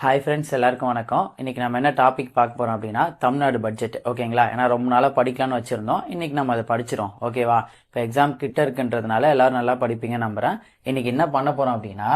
Hi friends, எல்லாருக்கும் வணக்கம். இன்றைக்கி நம்ம என்ன டாபிக் பார்க்க போகிறோம் அப்படின்னா தமிழ்நாடு பட்ஜெட். ஓகேங்களா? ஏன்னா ரொம்ப நாளாக படிக்கலாம்னு வச்சுருந்தோம். இன்றைக்கி நம்ம அதை படிச்சிடும். ஓகேவா? இப்போ எக்ஸாம் கிட்ட இருக்குன்றதுனால எல்லோரும் நல்லா படிப்பீங்க நம்புகிறேன். இன்றைக்கி என்ன பண்ண போகிறோம் அப்படின்னா,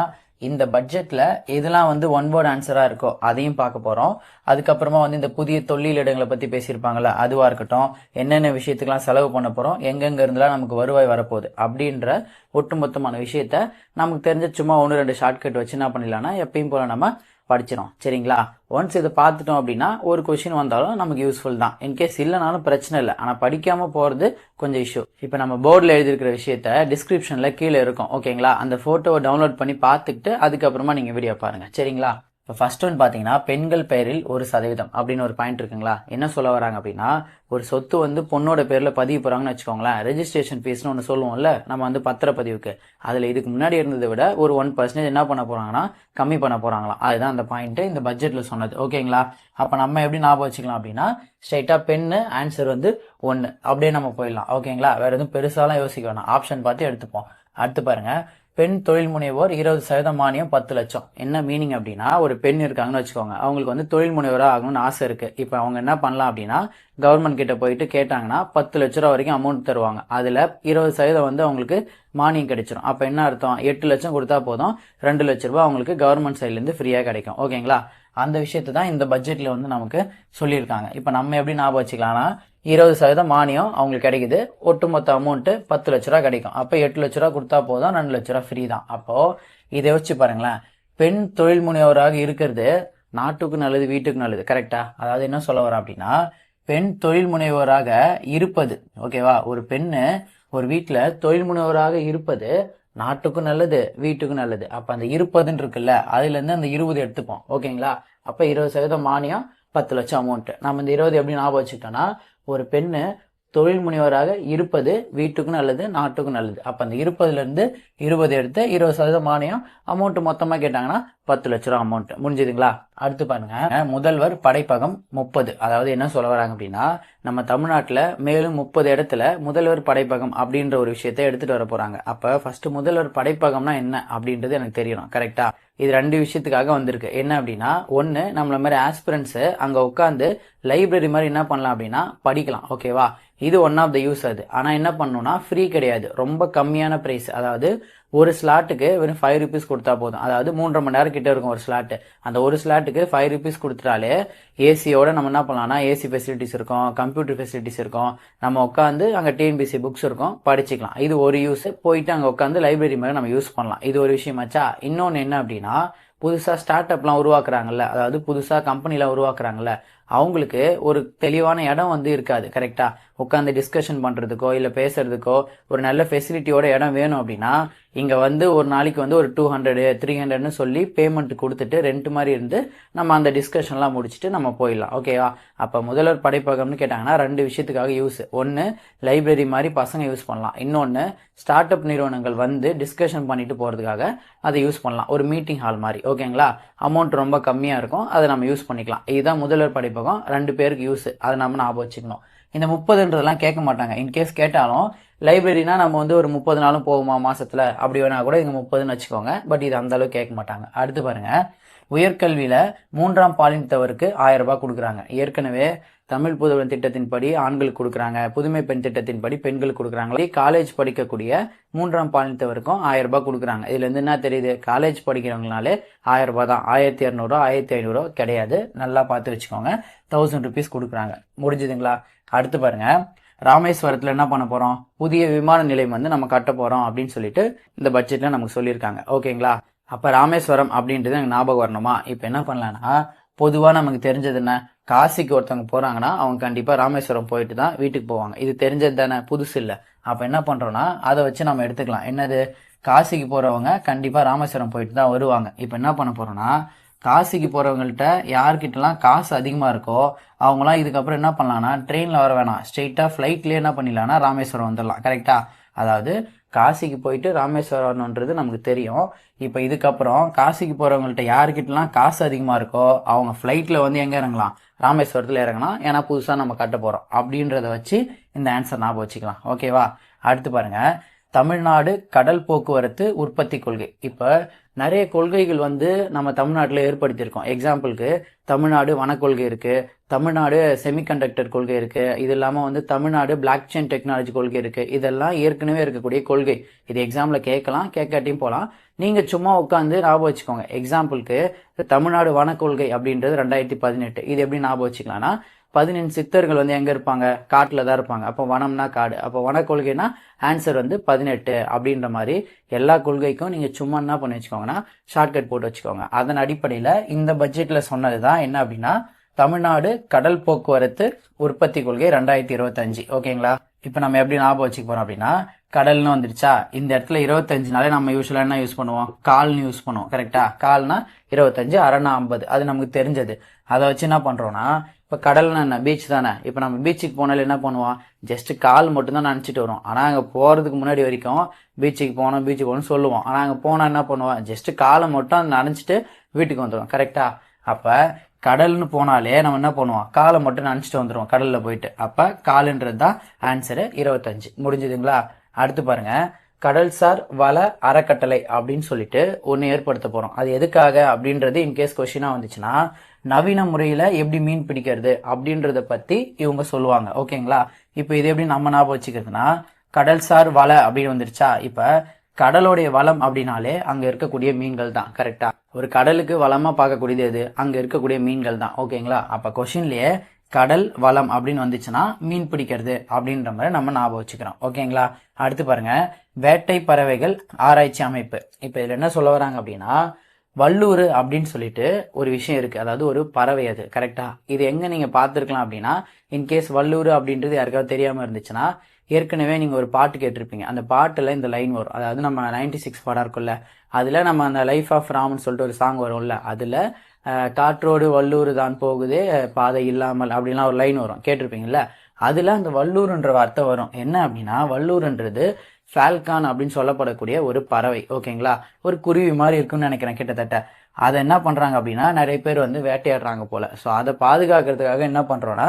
இந்த பட்ஜெட்டில் எதெல்லாம் ஒன் வேர்ட் ஆன்சராக இருக்கோ அதையும் பார்க்க போகிறோம். அதுக்கப்புறமா இந்த புதிய தொழிலிடங்களை பற்றி பேசியிருப்பாங்கள்ல, அதுவாக இருக்கட்டும், என்னென்ன விஷயத்துக்கெல்லாம் செலவு பண்ண போகிறோம், எங்கெங்கே இருந்தெல்லாம் நமக்கு வருவாய் வரப்போகுது அப்படின்ற ஒட்டுமொத்தமான விஷயத்த நமக்கு தெரிஞ்ச சும்மா 1-2 ஷார்ட்கட் வச்சு என்ன பண்ணிடலாம்னா எப்பயும் போல் நம்ம படிச்சிடும். சரிங்களா? ஒன்ஸ் இதை பார்த்துட்டோம் அப்படின்னா ஒரு கொஸ்டின் வந்தாலும் நமக்கு யூஸ்ஃபுல் தான். இன்கேஸ் இல்லைனாலும் பிரச்சனை இல்லை. ஆனால் படிக்காமல் போகிறது கொஞ்சம் இஷ்யூ. இப்போ நம்ம போர்டில் எழுதியிருக்கிற விஷயத்த டிஸ்கிரிப்ஷனில் கீழே இருக்கும். ஓகேங்களா? அந்த ஃபோட்டோவை டவுன்லோட் பண்ணி பார்த்துக்கிட்டு அதுக்கப்புறமா நீங்கள் வீடியோ பாருங்கள். சரிங்களா? இப்போ ஃபர்ஸ்ட் ஒன் பார்த்தீங்கன்னா, பெண்கள் பெயரில் 1% அப்படின்னு ஒரு பாயிண்ட் இருக்குங்களா? என்ன சொல்ல வராங்க அப்படின்னா, ஒரு சொத்து பொண்ணோட பேரில் பதிவு போகிறாங்கன்னு வச்சுக்கோங்களேன். ரெஜிஸ்ட்ரேஷன் ஃபீஸ்னு ஒன்று சொல்லுவோம்ல, நம்ம பத்திரப்பதிவுக்கு. அதில் இதுக்கு முன்னாடி இருந்ததை விட ஒரு 1% என்ன பண்ண போகிறாங்கன்னா கம்மி பண்ண போகிறாங்களாம். அதுதான் அந்த பாயிண்ட்டு இந்த பட்ஜெட்டில் சொன்னது. ஓகேங்களா? அப்போ நம்ம எப்படி ஞாபகம் வச்சுக்கலாம் அப்படின்னா, ஸ்ட்ரைட்டாக பெண்ணு ஆன்சர் 1 அப்படியே நம்ம போயிடலாம். ஓகேங்களா? வேறு எதுவும் பெருசாலாம் யோசிக்க வேணாம். ஆப்ஷன் பார்த்து எடுத்துப்போம். அடுத்து பாருங்க, பெண் தொழில் முனைவோர் 20% மானியம் 10 லட்சம். என்ன மீனிங் அப்படின்னா, ஒரு பெண் இருக்காங்கன்னு வச்சுக்கோங்க, அவங்களுக்கு தொழில் முனைவராக ஆகணும்னு ஆசை இருக்கு. இப்போ அவங்க என்ன பண்ணலாம் அப்படின்னா, கவர்மெண்ட் கிட்ட போயிட்டு கேட்டாங்கன்னா 10 லட்ச ரூபா வரைக்கும் அமௌண்ட் தருவாங்க. அதுல 20% அவங்களுக்கு மானியம் கிடைச்சிடும். அப்ப என்ன அர்த்தம்? 8 லட்சம் கொடுத்தா போதும், 2 லட்ச ரூபாய் அவங்களுக்கு கவர்மெண்ட் சைட்ல இருந்து ஃப்ரீயா கிடைக்கும். ஓகேங்களா? அந்த விஷயத்தை தான் இந்த பட்ஜெட்ல நமக்கு சொல்லியிருக்காங்க. இப்ப நம்ம எப்படி ஞாபகம் வச்சுக்கலாம்னா, 20% மானியம் அவங்களுக்கு கிடைக்குது. ஒட்டுமொத்த அமௌண்ட் 10 லட்ச ரூபா கிடைக்கும். அப்ப 8 லட்ச ரூபா கொடுத்தா போதும், 2 லட்ச ரூபா ஃப்ரீ தான். அப்போ இதை வச்சு பாருங்களேன், பெண் தொழில் முனைவராக இருக்கிறது நாட்டுக்கு நல்லது, வீட்டுக்கு நல்லது. கரெக்டா? அதாவது என்ன சொல்ல வர அப்படின்னா, பெண் தொழில் முனைவோராக இருப்பது, ஓகேவா, ஒரு பெண்ணு ஒரு வீட்டுல தொழில் முனைவோராக இருப்பது நாட்டுக்கும் நல்லது, வீட்டுக்கும் நல்லது. அப்ப அந்த இருப்பதுன்னு இருக்குல்ல, அதுல இருந்து அந்த 20 எடுத்துப்போம். ஓகேங்களா? அப்ப 20% மானியம் 10 லட்சம் அமௌண்ட். நம்ம இந்த 20 எப்படி ஞாபகம் வச்சுக்கிட்டோம்னா, ஒரு பெண்ணு தொழில் முனைவராக இருப்பது வீட்டுக்கும் நல்லது, நாட்டுக்கும் நல்லது. அப்ப அந்த இருப்பதுல இருந்து 20 எடுத்து 20% மானியம் அமௌண்ட் மொத்தமா கேட்டாங்கன்னா 10 லட்ச ரூபா அமௌண்ட். முடிஞ்சதுங்களா? அடுத்து பாருங்க, முதல்வர் படைப்பகம் 30. அதாவது என்ன சொல்ல வராங்க அப்படின்னா, நம்ம தமிழ்நாட்டுல மேலும் 30 இடத்துல முதல்வர் படைப்பகம் அப்படின்ற ஒரு விஷயத்தை எடுத்துட்டு வர போறாங்க. அப்ப ஃபர்ஸ்ட் முதல்வர் படைப்பகம்னா என்ன அப்படின்றது எனக்கு தெரியணும். கரெக்டா? இது 2 விஷயத்துக்காக வந்திருக்கு. என்ன அப்படின்னா, ஒன்னு, நம்மள மாதிரி ஆஸ்பிரன்ஸ் அங்க உட்காந்து லைப்ரரி மாதிரி என்ன பண்ணலாம் அப்படின்னா படிக்கலாம். ஓகேவா? இது ஒன் ஆஃப் த யூஸ். அது ஆனா என்ன பண்ணணும்னா ஃப்ரீ கிடையாது, ரொம்ப கம்மியான பிரைஸ். அதாவது ஒரு ஸ்லாட்டுக்கு வெறும் 5 ருபீஸ் கொடுத்தா போதும். அதாவது 3.5 மணி நேரம் கிட்ட இருக்கும் ஒரு ஸ்லாட். அந்த ஒரு ஸ்லாட்டுக்கு 5 ருபீஸ் கொடுத்துட்டாலே ஏசியோட நம்ம என்ன பண்ணலாம்னா, ஏசி ஃபெசிலிட்டிஸ் இருக்கும், கம்ப்யூட்டர் ஃபெசிலிட்டிஸ் இருக்கும், நம்ம உட்காந்து அங்கே டிஎன்பிசி புக்ஸ் இருக்கும், படிச்சுக்கலாம். இது ஒரு யூஸ். போயிட்டு அங்கே உட்காந்து லைப்ரரி மாதிரி நம்ம யூஸ் பண்ணலாம். இது ஒரு விஷயமாச்சா? இன்னொன்று என்ன அப்படின்னா, புதுசா ஸ்டார்ட் அப்லாம் உருவாக்குறாங்கல்ல, அதாவது புதுசா கம்பெனிலாம் உருவாக்குறாங்கல்ல, அவங்களுக்கு ஒரு தெளிவான இடம் இருக்காது. கரெக்டா? உட்காந்து டிஸ்கஷன் பண்றதுக்கோ இல்ல பேசுறதுக்கோ ஒரு நல்ல ஃபெசிலிட்டியோட இடம் வேணும் அப்படின்னா, இங்க ஒரு நாளைக்கு ஒரு 200 300ன்னு சொல்லி பேமெண்ட் கொடுத்துட்டு ரெண்ட் மாதிரி இருந்து நம்ம அந்த டிஸ்கஷன்லாம் முடிச்சுட்டு நம்ம போயிடலாம். ஓகேவா? அப்ப முதல்வர் படைப்பகம்னு கேட்டாங்கன்னா 2 விஷயத்துக்காக யூஸ். ஒன்னு, லைப்ரரி மாதிரி பசங்க யூஸ் பண்ணலாம். இன்னொன்னு, ஸ்டார்ட் அப் நிறுவனங்கள் டிஸ்கஷன் பண்ணிட்டு போறதுக்காக அதை யூஸ் பண்ணலாம், ஒரு மீட்டிங் ஹால் மாதிரி. ஓகேங்களா? அமௌண்ட் ரொம்ப கம்மியா இருக்கும், அதை நம்ம யூஸ் பண்ணிக்கலாம். இதுதான் முதல்வர் படைப்பகம், 2 பேருக்கு யூஸ். அதை நம்ம ஞாபகம் வச்சுக்கணும். இந்த 30ன்றதெல்லாம் கேட்க மாட்டாங்க. இன்கேஸ் கேட்டாலும், லைப்ரரினா நம்ம ஒரு 30 நாளும் போகுமா மாசத்துல, அப்படி வேணா கூட இங்க 30ன்னு வச்சுக்கோங்க. பட் இது அந்த அளவுக்கு கேட்க மாட்டாங்க. அடுத்து பாருங்க, உயர்கல்வியில 3ஆம் பாலினத்தவருக்கு 1000 ரூபாய் கொடுக்குறாங்க. ஏற்கனவே தமிழ் புதல்வன் திட்டத்தின்படி ஆண்களுக்கு கொடுக்குறாங்க, புதுமை பெண் திட்டத்தின்படி பெண்களுக்கு கொடுக்குறாங்க. காலேஜ் படிக்கக்கூடிய 3ஆம் பாலினத்தவருக்கும் 1000 ரூபாய் கொடுக்குறாங்க. இதுல இருந்து என்ன தெரியுது? காலேஜ் படிக்கிறவங்கனாலே 1000 ரூபாய் தான், 1200 1500 கிடையாது. நல்லா பார்த்து வச்சுக்கோங்க. 1000 ருபீஸ் கொடுக்குறாங்க. முடிஞ்சதுங்களா? அடுத்து பாருங்க, ராமேஸ்வரத்துல என்ன பண்ண போறோம்? புதிய விமான நிலையம் நம்ம கட்ட போறோம் அப்படின்னு சொல்லிட்டு இந்த பட்ஜெட்ல நமக்கு சொல்லியிருக்காங்க. ஓகேங்களா? அப்ப ராமேஸ்வரம் அப்படின்றது எனக்கு ஞாபகம் வரணுமா? இப்ப என்ன பண்ணலாம்னா, பொதுவா நமக்கு தெரிஞ்சது என்ன, காசிக்கு ஒருத்தவங்க போறாங்கன்னா அவங்க கண்டிப்பா ராமேஸ்வரம் போயிட்டு தான் வீட்டுக்கு போவாங்க. இது தெரிஞ்சது தானே, புதுசு இல்ல. அப்ப என்ன பண்றோம்னா, அதை வச்சு நம்ம எடுத்துக்கலாம். என்னது? காசிக்கு போறவங்க கண்டிப்பா ராமேஸ்வரம் போயிட்டு தான் வருவாங்க. இப்ப என்ன பண்ண போறோம்னா, காசிக்கு போறவங்கள்ட்ட யார்கிட்டலாம் காசு அதிகமா இருக்கோ அவங்களாம் இதுக்கப்புறம் என்ன பண்ணலாம்னா, ட்ரெயின்ல வர வேணாம், ஸ்ட்ரெயிட்டா ஃபிளைட்லயே என்ன பண்ணிடலாம்னா ராமேஸ்வரம் வந்துடலாம். கரெக்டா? அதாவது காசிக்கு போயிட்டு ராமேஸ்வரம்ன்றது நமக்கு தெரியும். இப்ப இதுக்கப்புறம் காசிக்கு போறவங்கள்ட்ட யாருக்கிட்டலாம் காசு அதிகமா இருக்கோ அவங்க ஃபிளைட்ல எங்க இறங்கலாம்? ராமேஸ்வரத்துல இறங்கலாம். ஏன்னா புதுசா நம்ம கட்ட போறோம் அப்படின்றத வச்சு இந்த ஆன்சர் ஞாபகம் வச்சுக்கலாம். ஓகேவா? அடுத்து பாருங்க, தமிழ்நாடு கடல் போக்குவரத்து உற்பத்தி கொள்கை. இப்ப நிறைய கொள்கைகள் வந்து நம்ம தமிழ்நாட்டில் ஏற்படுத்தியிருக்கோம். எக்ஸாம்பிளுக்கு தமிழ்நாடு வனக்கொள்கை இருக்கு, தமிழ்நாடு செமிகண்டக்டர் கொள்கை இருக்கு, இது இல்லாம வந்து தமிழ்நாடு பிளாக் செயின் டெக்னாலஜி கொள்கை இருக்கு. இதெல்லாம் ஏற்கனவே இருக்கக்கூடிய கொள்கை. இது எக்ஸாம்ல கேட்கலாம், கேட்காட்டியும் போகலாம். நீங்க சும்மா உட்காந்து ஞாபகம் வச்சுக்கோங்க. எக்ஸாம்பிளுக்கு தமிழ்நாடு வனக்கொள்கை அப்படின்றது 2018. இது எப்படி ஞாபகம் வச்சுக்கலாம்னா 15 சித்தர்கள் வந்து எங்க இருப்பாங்க, காட்டுல தான் இருப்பாங்க. அப்போ வனம்னா காடு, அப்போ வனக்கொள்கைனா ஆன்சர் வந்து 18 அப்படின்ற மாதிரி எல்லா கொள்கைக்கும் நீங்க சும்மா என்ன பண்ணி வச்சுக்கோங்கன்னா ஷார்ட்கட் போட்டு வச்சுக்கோங்க. அதன் அடிப்படையில இந்த பட்ஜெட்ல சொன்னதுதான் என்ன அப்படின்னா தமிழ்நாடு கடல் போக்குவரத்து உற்பத்தி கொள்கை 2025. ஓகேங்களா? இப்ப நம்ம எப்படி ஞாபகம் வச்சுக்க போறோம் அப்படின்னா கடல்னு வந்துருச்சா, இந்த இடத்துல 25நாலே நம்ம யூஸ்வலா என்ன யூஸ் பண்ணுவோம், கால்னு யூஸ் பண்ணுவோம். கரெக்டா? கால்னா 25, அரைனா 50, அது நமக்கு தெரிஞ்சது. அதை வச்சு என்ன பண்றோம்னா இப்ப கடல்னா என்ன, பீச் தானே. இப்ப நம்ம பீச்சுக்கு போனாலும் என்ன பண்ணுவோம், ஜஸ்ட் கால் மட்டும் தான் நினைச்சிட்டு வரும். ஆனா அங்க போறதுக்கு முன்னாடி வரைக்கும் பீச்சுக்கு போகணும்னு சொல்லுவோம். ஆனா அங்க போனா என்ன பண்ணுவோம், ஜஸ்ட் காலை மட்டும் நினைச்சிட்டு வீட்டுக்கு வந்துடும். கரெக்டா? அப்ப கடல்னு போனாலே நம்ம என்ன பண்ணுவோம், காலை மட்டும் நினைச்சிட்டு வந்துடுவோம் கடல்ல போயிட்டு. அப்ப காலுன்றது தான் ஆன்சரு 25. முடிஞ்சதுங்களா? அடுத்து பாருங்க, கடல்சார் வள அறக்கட்டளை அப்படின்னு சொல்லிட்டு ஒன்னு ஏற்படுத்த போறோம். அது எதுக்காக அப்படின்றது இன்கேஸ் கொஸ்டினா வந்துச்சுன்னா நவீன முறையில எப்படி மீன் பிடிக்கிறது அப்படின்றத பத்தி இவங்க சொல்லுவாங்க. ஓகேங்களா? இப்ப இது எப்படி நம்ம ஞாபகம் வச்சுக்கிறதுனா கடல்சார் வள அப்படின்னு வந்துருச்சா, இப்ப கடலுடைய வளம் அப்படின்னாலே அங்க இருக்கக்கூடிய மீன்கள் தான். கரெக்டா? ஒரு கடலுக்கு வளமா பார்க்கக்கூடியது எது, அங்க இருக்கக்கூடிய மீன்கள் தான். ஓகேங்களா? அப்ப கொஸ்டின்லயே கடல் வளம் அப்படின்னு வந்துச்சுன்னா மீன் பிடிக்கிறது அப்படின்ற மாதிரி நம்ம ஞாபகம் வச்சுக்கிறோம். ஓகேங்களா? அடுத்து பாருங்க, வேட்டை பறவைகள் ஆராய்ச்சி அமைப்பு. இப்ப இதுல என்ன சொல்ல வராங்க அப்படின்னா வல்லூர் அப்படின்னு சொல்லிட்டு ஒரு விஷயம் இருக்கு, அதாவது ஒரு பறவை. அது கரெக்டா? இது எங்க நீங்க பார்த்திருக்கலாம் அப்படின்னா இன்கேஸ் வல்லூர் அப்படின்றது யாருக்காவது தெரியாம இருந்துச்சுன்னா ஏற்கனவே நீங்க ஒரு பாட்டு கேட்டிருப்பீங்க. அந்த பாட்டுல இந்த லைன் வரும், அதாவது நம்ம 96 படம் இருக்குல்ல, அதுல நம்ம அந்த லைஃப் ஆஃப் ராம்னு சொல்லிட்டு ஒரு சாங் வரும்ல, அதுல காற்றோடு வல்லூர் தான் போகுதே பாதை இல்லாமல் அப்படின்லாம் ஒரு லைன் வரும், கேட்டிருப்பீங்கல்ல. அதுல அந்த வல்லூர்ன்ற வார்த்தை வரும். என்ன அப்படின்னா வல்லூர்ன்றது ஃபால்கான் அப்படின்னு சொல்லப்படக்கூடிய ஒரு பறவை. ஓகேங்களா? ஒரு குருவி மாதிரி இருக்குன்னு நினைக்கிறேன் கிட்டத்தட்ட. அதை என்ன பண்றாங்க அப்படின்னா நிறைய பேர் வந்து வேட்டையாடுறாங்க போல. ஸோ அதை பாதுகாக்கிறதுக்காக என்ன பண்றோம்னா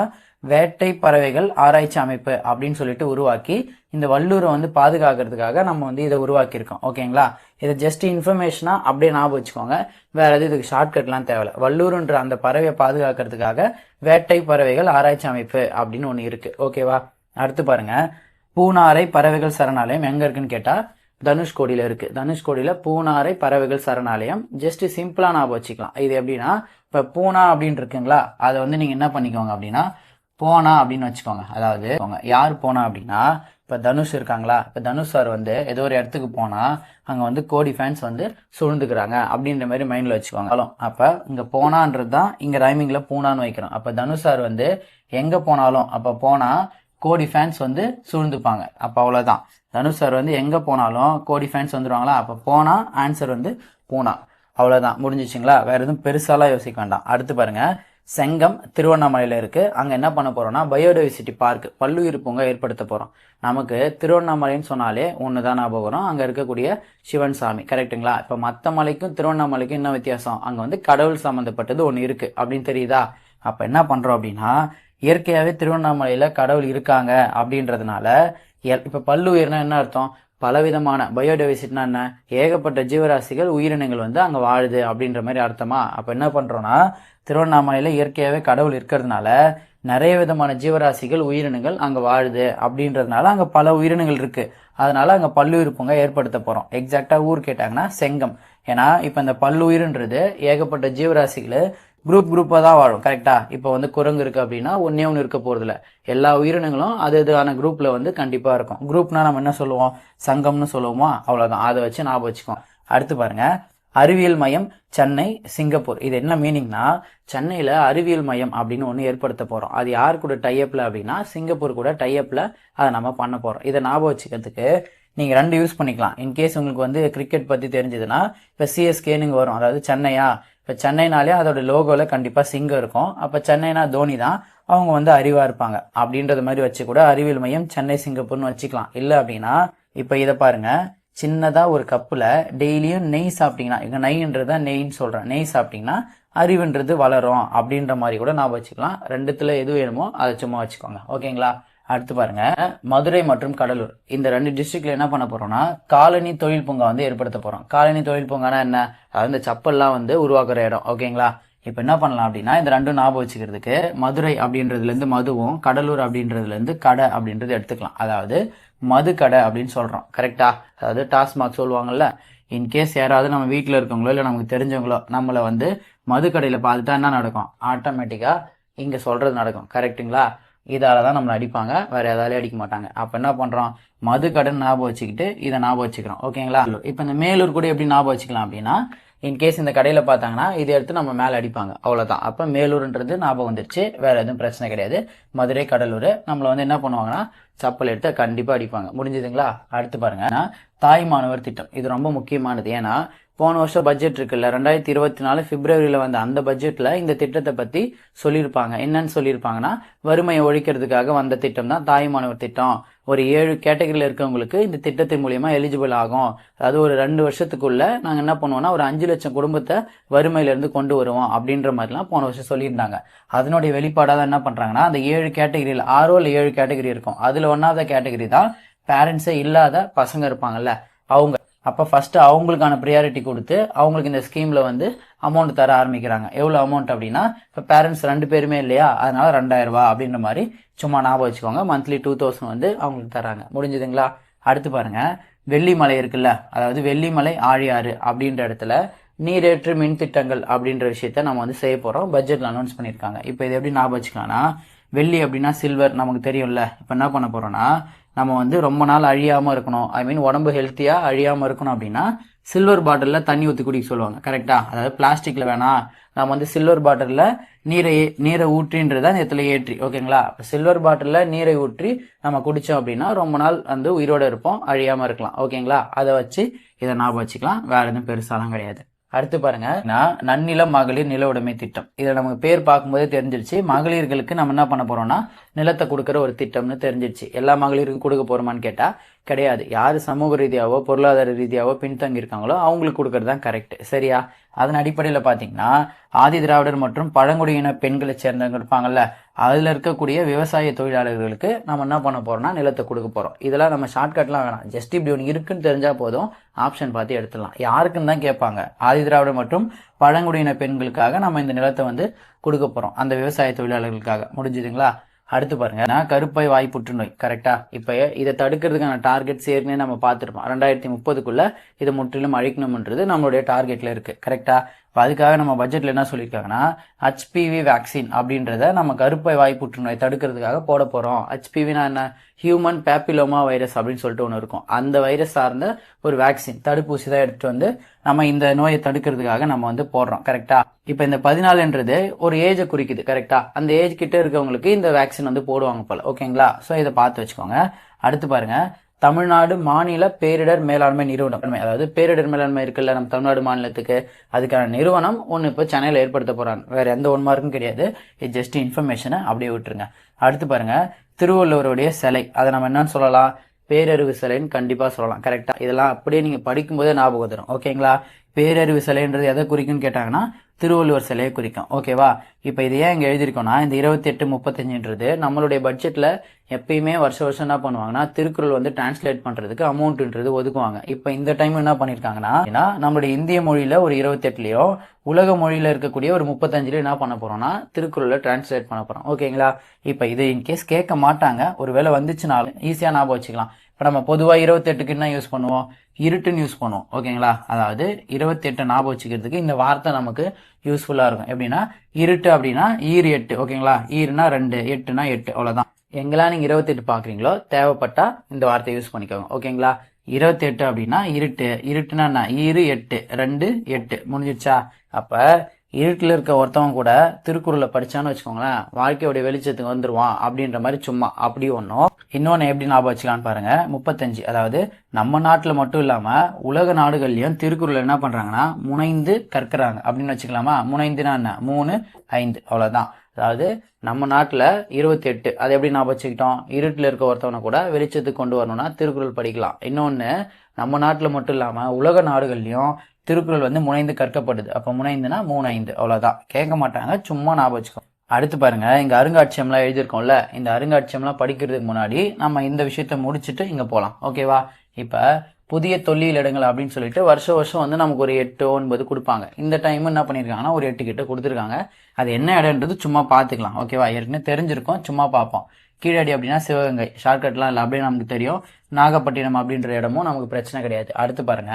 வேட்டை பறவைகள் ஆராய்ச்சி அமைப்பு அப்படின்னு சொல்லிட்டு உருவாக்கி இந்த வல்லூரை வந்து பாதுகாக்கிறதுக்காக நம்ம வந்து இதை உருவாக்கியிருக்கோம். ஓகேங்களா? இதை ஜஸ்ட் இன்ஃபர்மேஷனா அப்படியே ஞாபகம் வச்சுக்கோங்க. வேற எதுவும் இதுக்கு ஷார்ட்கட்லாம் தேவையில்ல. வல்லூர்ன்ற அந்த பறவையை பாதுகாக்கிறதுக்காக வேட்டை பறவைகள் ஆராய்ச்சி அமைப்பு அப்படின்னு ஒன்று இருக்கு. ஓகேவா? அடுத்து பாருங்க, பூனாரை பறவைகள் சரணாலயம் எங்க இருக்குன்னு கேட்டா தனுஷ்கோடியில இருக்கு. தனுஷ்கோடியில பூனாரை பறவைகள் சரணாலயம். ஜஸ்ட் சிம்பிளா ஞாபகம் வச்சுக்கலாம். இது எப்படின்னா இப்ப பூனா அப்படின்னு இருக்குங்களா, அதை வந்து நீங்க என்ன பண்ணிக்கோங்க அப்படின்னா போனா அப்படின்னு வச்சுக்கோங்க. அதாவது யார் போனா அப்படின்னா இப்ப தனுஷ் இருக்காங்களா, இப்ப தனுஷ் சார் வந்து ஏதோ ஒரு இடத்துக்கு போனா அங்க வந்து கோடி ஃபேன்ஸ் வந்து சூழ்ந்துக்கிறாங்க அப்படின்ற மாதிரி மைண்ட்ல வச்சுக்கோங்க. அப்ப இங்க போனான்றது தான் இங்க ரைமிங்ல பூனான்னு வைக்கிறோம். அப்ப தனுஷ் சார் வந்து எங்க போனாலும் அப்ப போனா கோடி ஃபேன்ஸ் வந்து சூழ்ந்துப்பாங்க. அப்ப அவ்வளவுதான். தனுஷ் சார் வந்து எங்க போனாலும் கோடி ஃபேன்ஸ் வந்துருவாங்களா, அப்ப போனா ஆன்சர் வந்து பூனா. அவ்வளவுதான், முடிஞ்சிச்சுங்களா? வேற எதுவும் பெருசாலாம் யோசிக்க வேண்டாம். அடுத்து பாருங்க, செங்கம் திருவண்ணாமலையில இருக்கு. அங்க என்ன பண்ண போறோம்னா பயோடைவர்சிட்டி பார்க், பல்லுயிர் பூங்கா ஏற்படுத்த போறோம். நமக்கு திருவண்ணாமலைன்னு சொன்னாலே ஒண்ணுதான் ஞாபகம் வரும், அங்க இருக்கக்கூடிய சிவன் சாமி. கரெக்டுங்களா? இப்ப மத்த மலைக்கும் திருவண்ணாமலைக்கும் என்ன வித்தியாசம், அங்க வந்து கடவுள் சம்பந்தப்பட்டது ஒண்ணு இருக்கு அப்படின்னு தெரியுதா? அப்ப என்ன பண்றோம் அப்படின்னா இயற்கையாவே திருவண்ணாமலையில கடவுள் இருக்காங்க அப்படின்றதுனால இப்ப பல்லுயிர்னா என்ன அர்த்தம், பலவிதமான பயோடைவர்சிட்டினா என்ன, ஏகப்பட்ட ஜீவராசிகள் உயிரினங்கள் வந்து அங்க வாழுது அப்படின்ற மாதிரி அர்த்தமா. அப்ப என்ன பண்றோம்னா திருவண்ணாமலையில இயற்கையாவே கடவுள் இருக்கிறதுனால நிறைய விதமான ஜீவராசிகள் உயிரினங்கள் அங்க வாழுது அப்படின்றதுனால அங்க பல உயிரினங்கள் இருக்கு. அதனால அங்க பல்லுயிர் பூங்கா ஏற்படுத்த போறோம். எக்ஸாக்டா ஊர் கேட்டாங்கன்னா செங்கம். ஏன்னா இப்ப இந்த பல்லுயிர்ன்றது ஏகப்பட்ட ஜீவராசிகள் குரூப்பா தான் வாழும். கரெக்டா? இப்ப வந்து குரங்கு இருக்கு அப்படின்னா ஒன்னே ஒன்று இருக்க போறது இல்ல, எல்லா உயிரினங்களும் அதுக்கான குரூப்ல வந்து கண்டிப்பா இருக்கும். குரூப்னா நம்ம என்ன சொல்லுவோம், சங்கம்னு சொல்லுவோமா, அவ்வளவுதான். அதை வச்சு ஞாபகம் வச்சுக்கோம். அடுத்து பாருங்க, அறிவியல் மையம் சென்னை சிங்கப்பூர். இது என்ன மீனிங்னா சென்னையில அறிவியல் மையம் அப்படின்னு ஒண்ணு ஏற்படுத்த போறோம். அது யார் கூட டைஅப்ல அப்படின்னா சிங்கப்பூர் கூட டைஅப்ல அதை நம்ம பண்ண போறோம். இதை ஞாபகம் வச்சுக்கிறதுக்கு நீங்க ரெண்டு யூஸ் பண்ணிக்கலாம். இன்கேஸ் உங்களுக்கு வந்து கிரிக்கெட் பத்தி தெரிஞ்சதுன்னா இப்ப சிஎஸ்கேன்னு வரும், அதாவது சென்னையா, இப்ப சென்னைனாலே அதோட லோகோல கண்டிப்பா சிங்கம் இருக்கும். அப்ப சென்னைனா தோனி தான், அவங்க வந்து அறிவா இருப்பாங்க அப்படின்றது மாதிரி வச்சு கூட அறிவியல் மையம் சென்னை சிங்கப்பூர்னு வச்சுக்கலாம். இல்ல அப்படின்னா இப்ப இதை பாருங்க, சின்னதா ஒரு கப்புல டெய்லியும் நெய் சாப்பிட்டீங்கன்னா, இங்க நெய்ன்றத நெய்ன்னு சொல்றேன், நெய் சாப்பிட்டீங்கன்னா அறிவுன்றது வளரும் அப்படின்ற மாதிரி கூட நான் வச்சுக்கலாம். ரெண்டுத்துல எது வேணுமோ அதை சும்மா வச்சுக்கோங்க. ஓகேங்களா? அடுத்து பாருங்க, மதுரை மற்றும் கடலூர் இந்த 2 டிஸ்ட்ரிக்ட்ல என்ன பண்ண போறோம்னா காலனி தொழில் பூங்கா வந்து ஏற்படுத்த போறோம். காலனி தொழில் பூங்கானா என்ன? அதாவது இந்த சப்பல்லாம் வந்து உருவாக்குற இடம். ஓகேங்களா? இப்போ என்ன பண்ணலாம் அப்படின்னா இந்த ரெண்டும் ஞாபகம் வச்சுக்கிறதுக்கு மதுரை அப்படின்றதுல இருந்து மதுவும், கடலூர் அப்படின்றதுல இருந்து கடை அப்படின்றது எடுத்துக்கலாம். அதாவது மது கடை அப்படின்னு சொல்றோம். கரெக்டா? அதாவது டாஸ்மாக் சொல்லுவாங்கல்ல. இன்கேஸ் யாராவது நம்ம வீட்டில் இருக்கவங்களோ இல்லை நமக்கு தெரிஞ்சவங்களோ நம்மளை வந்து மது கடையில் பார்த்துட்டா என்ன நடக்கும்? ஆட்டோமேட்டிக்கா இங்க சொல்றது நடக்கும். கரெக்டுங்களா? இதால தான் நம்மளை அடிப்பாங்க, வேற எதாலே அடிக்க மாட்டாங்க. அப்ப என்ன பண்றோம்? மது கடன் ஞாபகம் வச்சுக்கிட்டு இதை ஞாபகம் வச்சுக்கிறோம். ஓகேங்களா? இப்ப இந்த மேலூர் கூட எப்படி ஞாபகம் வச்சுக்கலாம் அப்படின்னா இன்கேஸ் இந்த கடையில பார்த்தாங்கன்னா இதை எடுத்து நம்ம மேல அடிப்பாங்க, அவ்வளவுதான். அப்ப மேலூர்ன்றது ஞாபகம் வந்துருச்சு, வேற எதுவும் பிரச்சனை கிடையாது. மதுரை கடலூர் நம்மள வந்து என்ன பண்ணுவாங்கன்னா சப்பல் எடுத்து கண்டிப்பா அடிப்பாங்க. முடிஞ்சதுங்களா? அடுத்து பாருங்க, தாய் மாணவர் திட்டம். இது ரொம்ப முக்கியமானது. ஏன்னா போன வருஷம் பட்ஜெட் இருக்குல்ல, 2024 பிப்ரவரியில வந்த அந்த பட்ஜெட்ல இந்த திட்டத்தை பத்தி சொல்லியிருப்பாங்க. என்னன்னு சொல்லியிருப்பாங்கன்னா வறுமையை ஒழிக்கிறதுக்காக வந்த திட்டம் தான் தாய் மாணவர் திட்டம். ஒரு 7 கேட்டகரியில இருக்கவங்களுக்கு இந்த திட்டத்தின் மூலியமா எலிஜிபிள் ஆகும். அதாவது ஒரு 2 வருஷத்துக்குள்ள நாங்க என்ன பண்ணுவோம்னா ஒரு 5 லட்சம் குடும்பத்தை வறுமையில இருந்து கொண்டு வருவோம் அப்படின்ற மாதிரிலாம் போன வருஷம் சொல்லியிருந்தாங்க. அதனுடைய வெளிப்பாடாக என்ன பண்றாங்கன்னா அந்த 7 கேட்டகரியில் 6 இல்ல 7 கேட்டகரி இருக்கும். அதுல 1வது கேட்டகரி தான் பேரண்ட்ஸே இல்லாத பசங்க இருப்பாங்கல்ல அவங்க. அப்ப ஃபர்ஸ்ட் அவங்களுக்கான ப்ரியாரிட்டி கொடுத்து அவங்களுக்கு இந்த ஸ்கீம்ல வந்து அமௌண்ட் தர ஆரம்பிக்கிறாங்க. எவ்வளவு அமௌண்ட் அப்படின்னா இப்ப பேரண்ட்ஸ் 2 பேருமே இல்லையா, அதனால 2000 ரூபாய் அப்படின்ற மாதிரி சும்மா ஞாபகம் வச்சுக்கோங்க. மந்த்லி 2000 வந்து அவங்களுக்கு தராங்க. முடிஞ்சதுங்களா? அடுத்து பாருங்க, வெள்ளிமலை இருக்குல்ல, அதாவது வெள்ளிமலை ஆழியாறு அப்படின்ற இடத்துல நீரேற்று மின் திட்டங்கள் அப்படின்ற விஷயத்த நம்ம வந்து செய்ய போறோம். பட்ஜெட்ல அனௌன்ஸ் பண்ணிருக்காங்க. இப்ப இது எப்படி ஞாபகம் வச்சுக்கலாம்னா வெள்ளி அப்படின்னா சில்வர் நமக்கு தெரியும்ல. இப்ப என்ன பண்ண போறோம்னா நம்ம வந்து ரொம்ப நாள் அழியாம இருக்கணும், ஐ மீன் உடம்பு ஹெல்த்தியா அழியாம இருக்கணும் அப்படின்னா சில்வர் பாட்டில்ல தண்ணி ஊற்றி குடிக்க சொல்லுவாங்க. கரெக்டா? அதாவது பிளாஸ்டிக்ல வேணாம், நம்ம வந்து சில்வர் பாட்டில்ல நீரை ஊற்றின்றத இடத்துல ஏற்றி. ஓகேங்களா? சில்வர் பாட்டில்ல நீரை ஊற்றி நம்ம குடிச்சோம் அப்படின்னா ரொம்ப நாள் வந்து உயிரோட இருப்போம், அழியாம இருக்கலாம். ஓகேங்களா? அதை வச்சு இதை ஞாபகம் வச்சுக்கலாம், வேற எதுவும் பெருசாலாம் கிடையாது. அடுத்து பாருங்க, நன்னிலம் மகளிர் நில உடைமை திட்டம். இதுல நமக்கு பேர் பார்க்கும்போதே தெரிஞ்சிருச்சு, மகளிர்களுக்கு நம்ம என்ன பண்ண போறோம்னா நிலத்தை கொடுக்கற ஒரு திட்டம்னு தெரிஞ்சிருச்சு. எல்லா மகளிருக்கும் கொடுக்க போறோமான்னு கேட்டா கிடையாது. யாரு சமூக ரீதியாவோ பொருளாதார ரீதியாவோ பின்தங்கி இருக்காங்களோ அவங்களுக்கு கொடுக்கறது தான் கரெக்ட். சரியா? அதன் அடிப்படையில் பாத்தீங்கன்னா ஆதி திராவிடர் மற்றும் பழங்குடியின பெண்களை சேர்ந்தவங்க இருப்பாங்கல்ல, அதுல இருக்கக்கூடிய விவசாய தொழிலாளர்களுக்கு நம்ம என்ன பண்ண போறோம்னா நிலத்தை கொடுக்க போறோம். இதெல்லாம் நம்ம ஷார்ட்கட்லாம் வேணாம், ஜஸ்ட் இப்படி ஒன்று இருக்குன்னு தெரிஞ்சா போதும், ஆப்ஷன் பார்த்து எடுத்துடலாம். யாருக்குன்னு தான் கேட்பாங்க, ஆதி திராவிடர் மற்றும் பழங்குடியின பெண்களுக்காக நம்ம இந்த நிலத்தை வந்து கொடுக்க போறோம், அந்த விவசாய தொழிலாளர்களுக்காக. முடிஞ்சுதுங்களா? அடுத்து பாருங்க, கருப்பை வாய் புற்றுநோய். கரெக்டா? இப்ப இதை தடுக்கிறதுக்கான டார்கெட்ஸ் ஏற்கனவே நம்ம பார்த்திருப்போம். 2030க்குள்ள இதை முற்றிலும் அழிக்கணும்ன்றது நம்மளுடைய டார்கெட்ல இருக்கு. கரெக்டா? இப்போ அதுக்காக நம்ம பட்ஜெட்ல என்ன சொல்லியிருக்காங்கன்னா HPV வேக்சின் அப்படின்றத நம்ம கருப்பை வாய் புற்றுநோய் தடுக்கிறதுக்காக போட போறோம். HPVனா என்ன? ஹியூமன் பேப்பிலோமா வைரஸ் அப்படின்னு சொல்லிட்டு ஒன்று இருக்கும். அந்த வைரஸ் சார்ந்த ஒரு வேக்சின் தடுப்பூசி தான் எடுத்துட்டு வந்து நம்ம இந்த நோயை தடுக்கிறதுக்காக நம்ம வந்து போடுறோம். கரெக்டா? இப்ப இந்த 14ன்றது ஒரு ஏஜை குறிக்குது. கரெக்டா? அந்த ஏஜ் கிட்ட இருக்கவங்களுக்கு இந்த வேக்சின் வந்து போடுவாங்க போல. ஓகேங்களா? சோ இதை பார்த்து வச்சுக்கோங்க. அடுத்து பாருங்க, தமிழ்நாடு மாநில பேரிடர் மேலாண்மை நிறுவனம், அதாவது பேரிடர் மேலாண்மை இருக்குல்ல நம்ம தமிழ்நாடு மாநிலத்துக்கு, அதுக்கான நிறுவனம் ஒன்று இப்போ சென்னையில் ஏற்படுத்த போறாங்க. வேற எந்த 1 மார்க்கும் கிடையாது, இது ஜஸ்ட் இன்ஃபர்மேஷனை அப்படியே விட்டுருங்க. அடுத்து பாருங்க, திருவள்ளுவருடைய சிலை, அதை நம்ம என்னன்னு சொல்லலாம்? பேரறிவு சிலைன்னு கண்டிப்பா சொல்லலாம். கரெக்டா? இதெல்லாம் அப்படியே நீங்க படிக்கும் போதே ஞாபகம் தரும். ஓகேங்களா? பேரறிவு சிலைன்றது எதை குறிக்கும்னு கேட்டாங்கன்னா திருவள்ளுவர் சிலையை குறிக்கும். ஓகேவா? இப்ப இது ஏன் இங்க எழுதிருக்கோம்னா இந்த 28-35ன்றது நம்மளுடைய பட்ஜெட்ல எப்பயுமே வருஷம் என்ன பண்ணுவாங்கன்னா திருக்குறள் வந்து டிரான்ஸ்லேட் பண்றதுக்கு அமௌண்ட்ன்றது ஒதுக்குவாங்க. இப்ப இந்த டைம் என்ன பண்ணிருக்காங்கன்னா நம்மளுடைய இந்திய மொழியில ஒரு 28லயோ உலக மொழியில இருக்கக்கூடிய ஒரு 35லயோ என்ன பண்ண போறோம்னா திருக்குறளை டிரான்ஸ்லேட் பண்ண போறோம். ஓகேங்களா? இப்ப இது இன்கேஸ் கேட்க மாட்டாங்க, ஒருவேளை வந்துச்சுனாலும் ஈஸியா ஞாபகம் வச்சுக்கலாம். இப்ப நம்ம பொதுவா 28க்கு என்ன யூஸ் பண்ணுவோம்? இருட்டுன்னு யூஸ் பண்ணுவோம். ஓகேங்களா? அதாவது 28 ஞாபகம் வச்சுக்கிறதுக்கு இந்த வார்த்தை நமக்கு யூஸ்ஃபுல்லா இருக்கும். எப்படின்னா இருட்டு அப்படின்னா ஈரு 8. ஓகேங்களா? ஈருனா 2, 8னா 8, அவ்வளவுதான். எங்கெல்லாம் நீங்க 28 பாக்குறீங்களோ தேவைப்பட்டா இந்த வார்த்தையை யூஸ் பண்ணிக்கோங்க. ஓகேங்களா? 28 அப்படின்னா இருட்டு, இருட்டுனா என்ன? ஈரு 8, 2, 8. முடிஞ்சிடுச்சா? அப்ப இருட்டுல இருக்க ஒருத்தவங்க கூட திருக்குறளை படிச்சான்னு வச்சுக்கோங்களேன், வாழ்க்கையோட வெளிச்சத்துக்கு வந்துருவான் அப்படின்ற மாதிரி சும்மா அப்படி ஒன்றும். இன்னொன்னு எப்படி ஞாபகம் வச்சுக்கலான்னு பாருங்க, 35. அதாவது நம்ம நாட்டுல மட்டும் இல்லாம உலக நாடுகள்லயும் திருக்குறள் என்ன பண்றாங்கன்னா முனைந்து கற்கிறாங்க அப்படின்னு வச்சுக்கலாமா? முனைந்துனா என்ன? 3, 5, அவ்வளவுதான். அதாவது நம்ம நாட்டுல 28, அதை எப்படி ஞாபகம் வச்சுக்கிட்டோம்? இருட்டுல இருக்க ஒருத்தவனை கூட வெளிச்சத்துக்கு கொண்டு வரணும்னா திருக்குறள் படிக்கலாம். இன்னொன்னு, நம்ம நாட்டுல மட்டும் இல்லாம உலக நாடுகள்லயும் திருக்குறள் வந்து முனைந்து கற்கப்படுது. அப்ப முனைந்துனா 3, 5, அவ்வளவுதான். கேட்க மாட்டாங்க, சும்மா ஞாபகம் வச்சுக்கோ. அடுத்து பாருங்க, இங்க அருங்காட்சியம்லாம் எழுதியிருக்கோம்ல, இந்த அருங்காட்சியம்லாம் படிக்கிறதுக்கு முன்னாடி நம்ம இந்த விஷயத்த முடிச்சுட்டு இங்க போலாம். ஓகேவா? இப்ப புதிய தொல்லியல் இடங்கள் அப்படின்னு சொல்லிட்டு வருஷம் வந்து நமக்கு ஒரு 8 9 கொடுப்பாங்க. இந்த டைம் என்ன பண்ணிருக்காங்கன்னா ஒரு 8 கிட்ட கொடுத்துருக்காங்க. அது என்ன இடம்ன்றது சும்மா பாத்துக்கலாம். ஓகேவா? ஏற்கனவே தெரிஞ்சிருக்கும், சும்மா பார்ப்போம். கீழடி அப்படின்னா சிவகங்கை, ஷார்ட்கட்லாம் இல்லை, அப்படியே நமக்கு தெரியும். நாகப்பட்டினம் அப்படின்ற இடமும் நமக்கு பிரச்சனை கிடையாது. அடுத்து பாருங்க,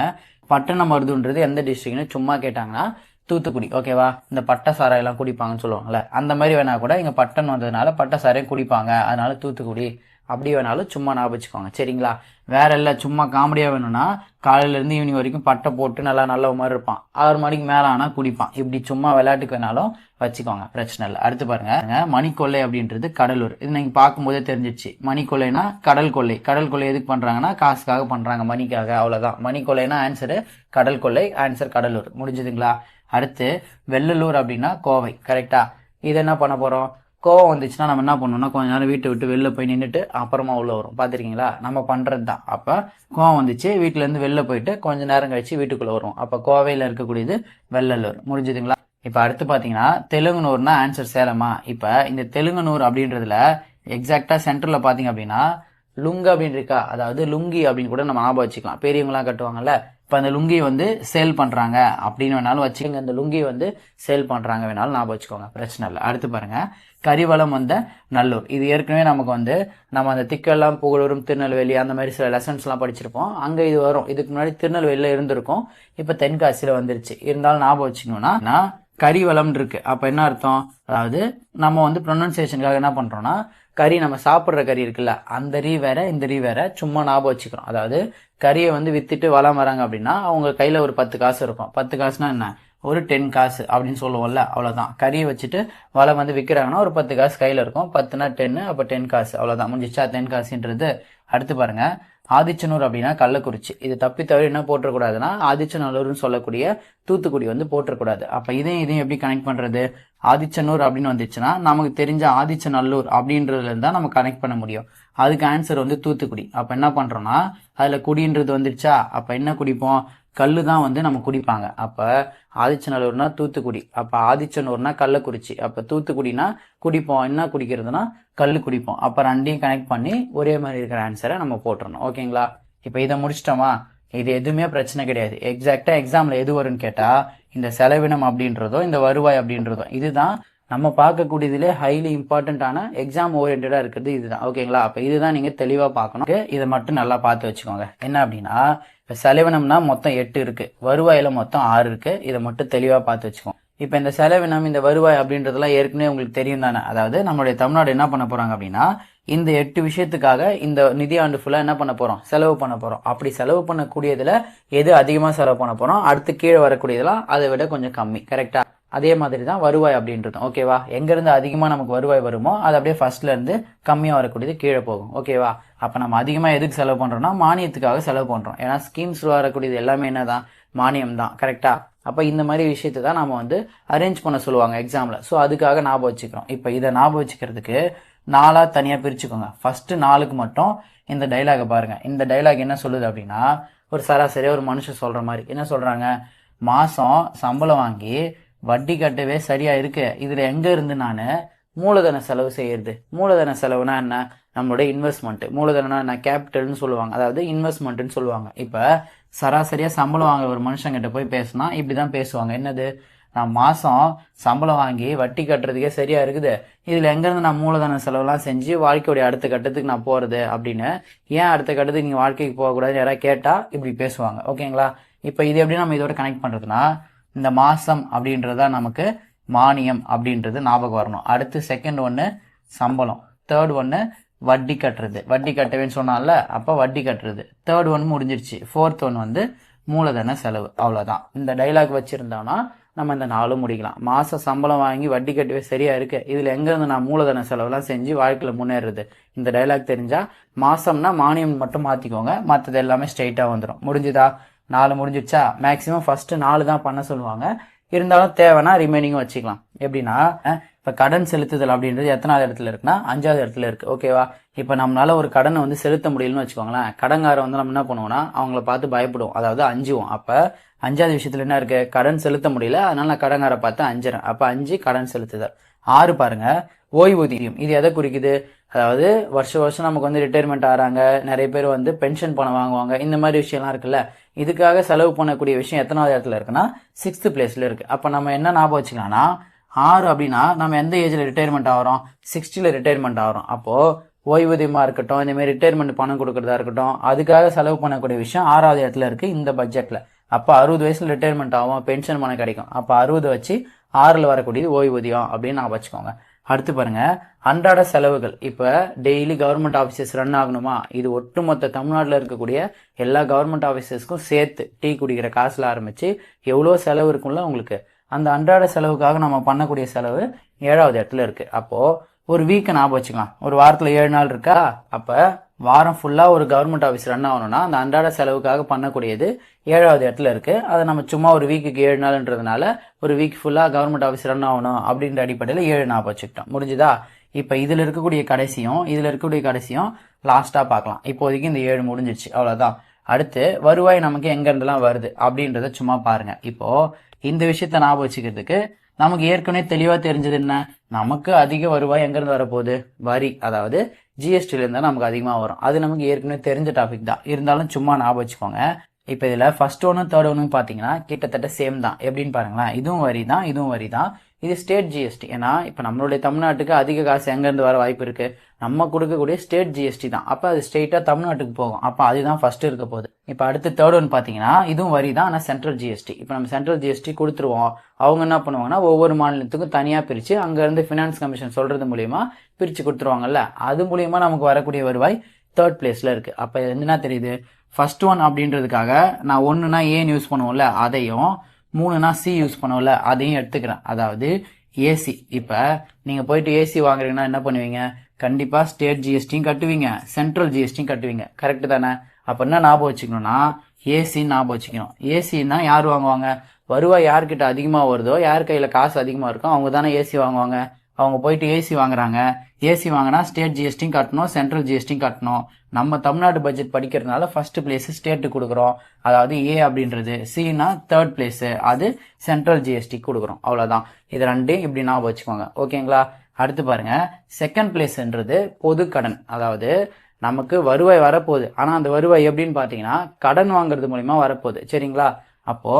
பட்டணம் மருதுன்றது எந்த டிஸ்ட்ரிக்ட்னு சும்மா கேட்டாங்கன்னா தூத்துக்குடி. ஓகேவா? இந்த பட்ட சாராயெல்லாம் குடிப்பாங்கன்னு சொல்லுவாங்கல்ல, அந்த மாதிரி வேணா கூட இங்க பட்டன் வந்ததுனால பட்ட சாராயம் குடிப்பாங்க, அதனால தூத்துக்குடி. அப்படி வேணாலும் சும்மா ஞாபகம் வச்சுக்கோங்க. சரிங்களா? வேற இல்லை, சும்மா காமெடியா வேணும்னா காலையில இருந்து ஈவினிங் வரைக்கும் பட்டை போட்டு நல்ல மாதிரி இருப்பான், 6 மணிக்கு மேல ஆனா குடிப்பான். இப்படி சும்மா விளையாட்டுக்கு வேணாலும் வச்சுக்கோங்க, பிரச்சனை இல்லை. அடுத்து பாருங்க, மணிக்கொள்ளை அப்படின்றது கடலூர். இது நீங்க பார்க்கும்போதே தெரிஞ்சிச்சு. மணிக்கொள்ளைனா கடல் கொள்ளை. கடல் கொள்ளை எதுக்கு பண்றாங்கன்னா காசுக்காக பண்றாங்க, மணிக்காக. அவ்வளவுதான். மணிக்கொள்ளைனா ஆன்சரு கடல் கொள்ளை, ஆன்சர் கடலூர். முடிஞ்சதுங்களா? அடுத்து வெள்ளலூர் அப்படின்னா கோவை. கரெக்டா? இது என்ன பண்ண போறோம்? கோவம் வந்துச்சுன்னா நம்ம என்ன பண்ணணும்னா கொஞ்ச நேரம் வீட்டை விட்டு வெளில போய் நின்றுட்டு அப்புறமா உள்ள வரும். பார்த்துருக்கீங்களா? நம்ம பண்றது தான். அப்போ கோவம் வந்துச்சு, வீட்டுல இருந்து வெளில போயிட்டு கொஞ்ச நேரம் கழிச்சு வீட்டுக்குள்ள வரும். அப்போ கோவையில் இருக்கக்கூடியது வெள்ளலூர். முடிஞ்சதுங்களா? இப்போ அடுத்து பார்த்தீங்கன்னா தெலுங்குனூர்னா ஆன்சர் சேலமா? இப்போ இந்த தெலுங்குனூர் அப்படின்றதுல எக்ஸாக்டா சென்டர்ல பார்த்தீங்க அப்படின்னா லுங்கு அப்படின்னு இருக்கா, அதாவது லுங்கி அப்படின்னு கூட நம்ம ஞாபகம் வச்சுக்கலாம். பெரியவங்களாம் கட்டுவாங்கல்ல, இப்போ அந்த லுங்கி வந்து சேல் பண்றாங்க அப்படின்னு வேணாலும் வச்சுக்கோங்க. அந்த லுங்கி வந்து சேல் பண்றாங்க வேணாலும் ஞாபகம் வச்சுக்கோங்க, பிரச்சனை இல்லை. அடுத்து பாருங்க, கரிவலம் வந்த நல்லூர். இது ஏற்கனவே நமக்கு வந்து நம்ம அந்த திக்கெல்லாம் புகழூரும் திருநெல்வேலி அந்த மாதிரி சில லெசன்ஸ்லாம் படிச்சிருப்போம். அங்க இது வரும். இதுக்கு முன்னாடி திருநெல்வேலியில இருந்திருக்கும், இப்ப தென்காசியில வந்துருச்சு. இருந்தாலும் ஞாபகம் வச்சுக்கணும்னா கரிவலம் இருக்கு. அப்ப என்ன அர்த்தம்? அதாவது நம்ம வந்து ப்ரொனன்சியேஷனுக்காக என்ன பண்றோம்னா கறி, நம்ம சாப்பிட்ற கறி இருக்குல்ல, அந்த ரீ வேற இந்த ரீ வேற சும்மா ஞாபகம் வச்சுக்கிறோம். அதாவது கறியை வந்து வித்துட்டு வளம் வராங்க அப்படின்னா அவங்க கையில ஒரு 10 காசு இருக்கும். 10 காசுனா என்ன? ஒரு 10 காசு அப்படின்னு சொல்லுவோம்ல, அவ்வளவுதான். கறியை வச்சுட்டு வளம் வந்து விற்கிறாங்கன்னா ஒரு 10 காசு கையில இருக்கும். 10னா 10, அப்ப 10 காசு, அவ்வளவுதான். முடிஞ்சிச்சா 10 காசுன்றது? அடுத்து பாருங்க, ஆதிச்சனூர் அப்படின்னா கள்ளக்குறிச்சி. இது தப்பி தவிர என்ன போட்டக்கூடாதுன்னா ஆதிச்சநல்லூர்னு சொல்லக்கூடிய தூத்துக்குடி வந்து போட்டக்கூடாது. அப்ப இதையும் எப்படி கனெக்ட் பண்றது? ஆதிச்சனூர் அப்படின்னு வந்துச்சுன்னா நமக்கு தெரிஞ்ச ஆதிச்சநல்லூர் அப்படின்றதுல இருந்தா நம்ம கனெக்ட் பண்ண முடியும். அதுக்கு ஆன்சர் வந்து தூத்துக்குடி. அப்ப என்ன பண்றோம்னா அதுல குடின்றது வந்துருச்சா, அப்ப என்ன குடிப்போம்? கல்லு தான் வந்து நம்ம குடிப்பாங்க. அப்ப ஆதிச்சநல்லூர்னா தூத்துக்குடி, அப்ப ஆதிச்சனூர்னா கள்ளக்குறிச்சி. அப்ப தூத்துக்குடினா குடிப்போம், என்ன குடிக்கிறதுனா கல்லு குடிப்போம். அப்ப ரெண்டையும் கனெக்ட் பண்ணி ஒரே மாதிரி இருக்கிற ஆன்சரை நம்ம போட்டுறணும். ஓகேங்களா? இப்ப இதை முடிச்சிட்டோமா? இது எதுவுமே பிரச்சனை கிடையாது. எக்ஸாக்டா எக்ஸாம்ல எது வரும்னு கேட்டா இந்த செலவினம் அப்படின்றதோ இந்த வருவாய் அப்படின்றதோ இதுதான் நம்ம பார்க்கக்கூடியதுல ஹைலி இம்பார்ட்டன்டான எக்ஸாம் ஓரியன்டா இருக்கிறது இதுதான். ஓகேங்களா? அப்ப இதுதான் நீங்க தெளிவா பார்க்கணும். இதை மட்டும் நல்லா பார்த்து வச்சுக்கோங்க. என்ன அப்படின்னா இப்ப செலவினம்னா மொத்தம் 8 இருக்கு, வருவாயில மொத்தம் 6 இருக்கு. இதை மட்டும் தெளிவா பார்த்து வச்சுக்கோங்க. இப்ப இந்த செலவினம் இந்த வருவாய் அப்படின்றதெல்லாம் ஏற்கனவே உங்களுக்கு தெரியும் தானே? அதாவது நம்மளுடைய தமிழ்நாடு என்ன பண்ண போறாங்க அப்படின்னா இந்த 8 விஷயத்துக்காக இந்த நிதியாண்டு ஃபுல்லா என்ன பண்ண போறோம்? செலவு பண்ண போறோம். அப்படி செலவு பண்ணக்கூடியதுல எது அதிகமா செலவு பண்ண போறோம், அடுத்து கீழே வரக்கூடியதெல்லாம் அதை விட கொஞ்சம் கம்மி. கரெக்டா? அதே மாதிரி தான் வருவாய் அப்படின்றது. ஓகேவா? எங்க இருந்து அதிகமா நமக்கு வருவாய் வருமோ அது அப்படியே ஃபர்ஸ்ட்ல இருந்து கம்மியா வரக்கூடியது கீழே போகும். ஓகேவா? அப்ப நம்ம அதிகமா எதுக்கு செலவு பண்றோம்னா மானியத்துக்காக செலவு பண்றோம். ஏன்னா ஸ்கீம்ஸ்ல வரக்கூடியது எல்லாமே என்னதான்? மானியம் தான். கரெக்டா? அப்ப இந்த மாதிரி விஷயத்தை தான் நம்ம வந்து அரேஞ்ச் பண்ண சொல்லுவாங்க எக்ஸாம்ல. ஸோ அதுக்காக ஞாபகம் வச்சுக்கிறோம். இப்ப இதை ஞாபகம் வச்சுக்கிறதுக்கு 4ஆ தனியா பிரிச்சுக்கோங்க. ஃபர்ஸ்ட் 4க்கு மட்டும் இந்த டைலாக பாருங்க. இந்த டைலாக் என்ன சொல்லுது அப்படின்னா ஒரு சராசரியா ஒரு மனுஷன் சொல்ற மாதிரி என்ன சொல்றாங்க? மாசம் சம்பளம் வாங்கி வட்டி கட்டவே சரியா இருக்கு, இதுல எங்க இருந்து நான் மூலதன செலவு செய்யறது? மூலதன செலவுனா என்ன? நம்மளுடைய இன்வெஸ்ட்மெண்ட். மூலதனம் என்ன? கேபிட்டல்னு சொல்லுவாங்க, அதாவது இன்வெஸ்ட்மெண்ட்னு சொல்லுவாங்க. இப்ப சராசரியா சம்பளம் வாங்க ஒரு மனுஷங்கிட்ட போய் பேசினா இப்படிதான் பேசுவாங்க. என்னது? நான் மாசம் சம்பளம் வாங்கி வட்டி கட்டுறதுக்கே சரியா இருக்குது, இதுல எங்க இருந்து நான் மூலதன செலவுலாம் செஞ்சு வாழ்க்கையுடைய அடுத்த கட்டத்துக்கு நான் போறது அப்படின்னு. ஏன் அடுத்த கட்டத்துக்கு நீங்க வாழ்க்கைக்கு போகக்கூடாதுன்னு யாராவது கேட்டா இப்படி பேசுவாங்க. ஓகேங்களா? இப்ப இது எப்படி நம்ம இதோட கனெக்ட் பண்றதுன்னா இந்த மாசம் அப்படின்றதா நமக்கு மானியம் அப்படின்றது ஞாபகம் வரணும். அடுத்து செகண்ட் ஒன்னு சம்பளம், தேர்ட் ஒன்னு வட்டி கட்டுறது. வட்டி கட்டவேன்னு சொன்னால அப்ப வட்டி கட்டுறது. தேர்ட் ஒன் முடிஞ்சிருச்சு. ஃபோர்த் ஒன் வந்து மூலதன செலவு. அவ்வளவுதான். இந்த டைலாக் வச்சிருந்தோம்னா நம்ம இந்த 4 முடிக்கலாம். மாசம் சம்பளம் வாங்கி வட்டி கட்டவே சரியா இருக்கு, இதுல எங்க இருந்து நான் மூலதன செலவுலாம் செஞ்சு வாழ்க்கையில முன்னேறது? இந்த டைலாக் தெரிஞ்சா மாசம்னா மானியம் மட்டும் மாத்திக்கோங்க, மற்றது எல்லாமே ஸ்ட்ரெயிட்டா வந்துடும். முடிஞ்சுதா? 4 முடிஞ்சிடுச்சா? மேக்சிமம் ஃபர்ஸ்ட் 4 தான் பண்ண சொல்லுவாங்க, இருந்தாலும் தேவைன்னா ரிமைனிங்கும் வச்சுக்கலாம். எப்படின்னா இப்போ கடன் செலுத்துதல் அப்படின்றது எத்தனாவது இடத்துல இருக்குன்னா 5வது இடத்துல இருக்கு. ஓகேவா? இப்போ நம்மளால ஒரு கடனை வந்து செலுத்த முடியலன்னு வச்சுக்கோங்களேன், கடன்காரை வந்து நம்ம என்ன பண்ணுவோம்னா அவங்கள பார்த்து பயப்படுவோம், அதாவது அஞ்சுவோம். அப்போ 5வது விஷயத்துல என்ன இருக்கு? கடன் செலுத்த முடியல, அதனால நான் கடன்காரை பார்த்து அஞ்சுறேன். அப்போ 5 கடன் செலுத்துதல். 6 பாருங்க, ஓய்வூதியம். இது எதை குறிக்குது? அதாவது வருஷம் நமக்கு வந்து ரிட்டையர்மெண்ட் ஆகிறாங்க, நிறைய பேர் வந்து பென்ஷன் பணம் வாங்குவாங்க, இந்த மாதிரி விஷயம்லாம் இருக்குல்ல, இதுக்காக செலவு பண்ணக்கூடிய விஷயம் எத்தனாவது இடத்துல இருக்குன்னா 6th பிளேஸ்ல இருக்கு. அப்போ நம்ம என்ன ஞாபகம் வச்சுக்கலாம்னா 6 அப்படின்னா நம்ம எந்த ஏஜ்ல ரிட்டையர்மெண்ட் ஆகிறோம்? 60ல ரிட்டையர்மெண்ட் ஆகிறோம். அப்போ ஓய்வூதியமா இருக்கட்டும், இந்த மாதிரி ரிட்டையர்மெண்ட் பணம் கொடுக்கறதா இருக்கட்டும், அதுக்காக செலவு பண்ணக்கூடிய விஷயம் 6வது இடத்துல இருக்கு இந்த பட்ஜெட்ல. அப்போ 60 வயசுல ரிட்டையர்மெண்ட் ஆகும், பென்ஷன் பணம் கிடைக்கும். அப்போ 60 வச்சு 6ல் வரக்கூடியது ஓய்வூதியம் அப்படின்னு நான் வச்சுக்கோங்க. அடுத்து பாருங்க, அன்றாட செலவுகள். இப்போ டெய்லி கவர்மெண்ட் ஆஃபீஸஸ் ரன் ஆகணுமா? இது ஒட்டுமொத்த தமிழ்நாட்டில் இருக்கக்கூடிய எல்லா கவர்மெண்ட் ஆஃபீஸஸ்க்கும் சேர்த்து டீ குடிக்கிற காசுல ஆரம்பிச்சு எவ்வளோ செலவு இருக்கும்ல உங்களுக்கு, அந்த அன்றாட செலவுக்காக நம்ம பண்ணக்கூடிய செலவு 7வது இடத்துல இருக்கு. அப்போ ஒரு வீக்கை ஞாபகம் வச்சுக்கலாம், ஒரு வாரத்தில் 7 நாள் இருக்கா? அப்போ வாரம் ஃபுல்லாக ஒரு கவர்மெண்ட் ஆஃபீஸ் ரன் ஆகணும்னா அந்த அன்றாட செலவுக்காக பண்ணக்கூடியது 7வது இடத்துல இருக்கு. அதை நம்ம சும்மா ஒரு வீக்குக்கு 7 நாள்ன்றதுனால ஒரு வீக் ஃபுல்லாக கவர்மெண்ட் ஆஃபீஸ் ரன் ஆகணும் அப்படின்ற அடிப்படையில் 7 ஞாபகம் வச்சுக்கிட்டோம். முடிஞ்சுதா? இப்போ இதில் இருக்கக்கூடிய கடைசியும் லாஸ்ட்டாக பார்க்கலாம். இப்போதைக்கு இந்த 7 முடிஞ்சிச்சு, அவ்வளோதான். அடுத்து வருவாய் நமக்கு எங்கேருந்துலாம் வருது அப்படின்றத சும்மா பாருங்க. இப்போ இந்த விஷயத்த ஞாபகம் வச்சுக்கிறதுக்கு நமக்கு ஏற்கனவே தெளிவாக தெரிஞ்சது என்ன? நமக்கு அதிக வருவாய் எங்கேருந்து வரப்போகுது? வரி, அதாவது ஜிஎஸ்டிலேருந்து தான் நமக்கு அதிகமாக வரும். அது நமக்கு ஏற்கனவே தெரிஞ்ச டாபிக் தான், இருந்தாலும் சும்மா ஞாபகம் வச்சுக்கோங்க. இப்போ இதில் ஃபர்ஸ்ட் ஒன்று தேர்ட் ஒன்று பார்த்தீங்கன்னா கிட்டத்தட்ட சேம் தான். எப்படின்னு பாருங்களேன், இதுவும் வரி தான். இது ஸ்டேட் ஜிஎஸ்டி. ஏன்னா இப்போ நம்மளுடைய தமிழ்நாட்டுக்கு அதிக காசு எங்கேருந்து வர வாய்ப்பு இருக்கு? நம்ம கொடுக்கக்கூடிய ஸ்டேட் ஜிஎஸ்டி தான். அப்போ அது ஸ்ட்ரெயிட்டாக தமிழ்நாட்டுக்கு போகும். அப்போ அதுதான் ஃபர்ஸ்ட் இருக்க போகுது. இப்போ அடுத்து தேர்ட் ஒன் பார்த்தீங்கன்னா இதுவும் வரி தான், ஆனால் சென்ட்ரல் ஜிஎஸ்டி. இப்போ நம்ம சென்ட்ரல் ஜிஎஸ்டி கொடுத்துருவோம். அவங்க என்ன பண்ணுவாங்கன்னா ஒவ்வொரு மாநிலத்துக்கும் தனியாக பிரித்து அங்கேருந்து ஃபினான்ஸ் கமிஷன் சொல்றது மூலியமா பிரித்து கொடுத்துருவாங்கல்ல, அது மூலியமா நமக்கு வரக்கூடிய வருவாய் தேர்ட் பிளேஸ்ல இருக்கு. அப்போ என்ன தெரியுது? ஃபர்ஸ்ட் ஒன் அப்படின்றதுக்காக நான் 1னா ஏன்னு யூஸ் பண்ணுவோம்ல அதையும், 3னா சி யூஸ் பண்ணுவோம்ல அதையும் எடுத்துக்கிறேன். அதாவது ஏசி. இப்போ நீங்கள் போயிட்டு ஏசி வாங்குறீங்கன்னா என்ன பண்ணுவீங்க? கண்டிப்பாக ஸ்டேட் ஜிஎஸ்டியும் கட்டுவீங்க, சென்ட்ரல் ஜிஎஸ்டியும் கட்டுவீங்க. கரெக்டு தானே? அப்போ என்ன ஞாபகம் வச்சுக்கணும்னா ஏசின்னு ஞாபகம் வச்சுக்கணும். ஏசின்னா யார் வாங்குவாங்க? வருவாய் யார்கிட்ட அதிகமாக வருதோ, யார் கையில் காசு அதிகமாக இருக்கோ அவங்க தானே ஏசி வாங்குவாங்க. அவங்க போயிட்டு ஏசி வாங்குறாங்க. ஏசி வாங்கினா ஸ்டேட் ஜிஎஸ்டியும் கட்டணும், சென்ட்ரல் ஜிஎஸ்டியும் கட்டணும். நம்ம தமிழ்நாடு பட்ஜெட் படிக்கிறதுனால ஃபர்ஸ்ட் பிளேஸ் ஸ்டேட்டு கொடுக்குறோம், அதாவது ஏ அப்படின்றது. சினா தேர்ட் பிளேஸ், அது சென்ட்ரல் ஜிஎஸ்டி கொடுக்குறோம். அவ்வளோதான். இது ரெண்டையும் இப்படி ஞாபகம் வச்சுக்கோங்க. ஓகேங்களா? அடுத்து பாருங்க, செகண்ட் பிளேஸ்ன்றது பொது கடன். அதாவது நமக்கு வருவாய் வரப்போகுது, ஆனால் அந்த வருவாய் எப்படின்னு பார்த்தீங்கன்னா கடன் வாங்குறது மூலிமா வரப்போகுது. சரிங்களா? அப்போ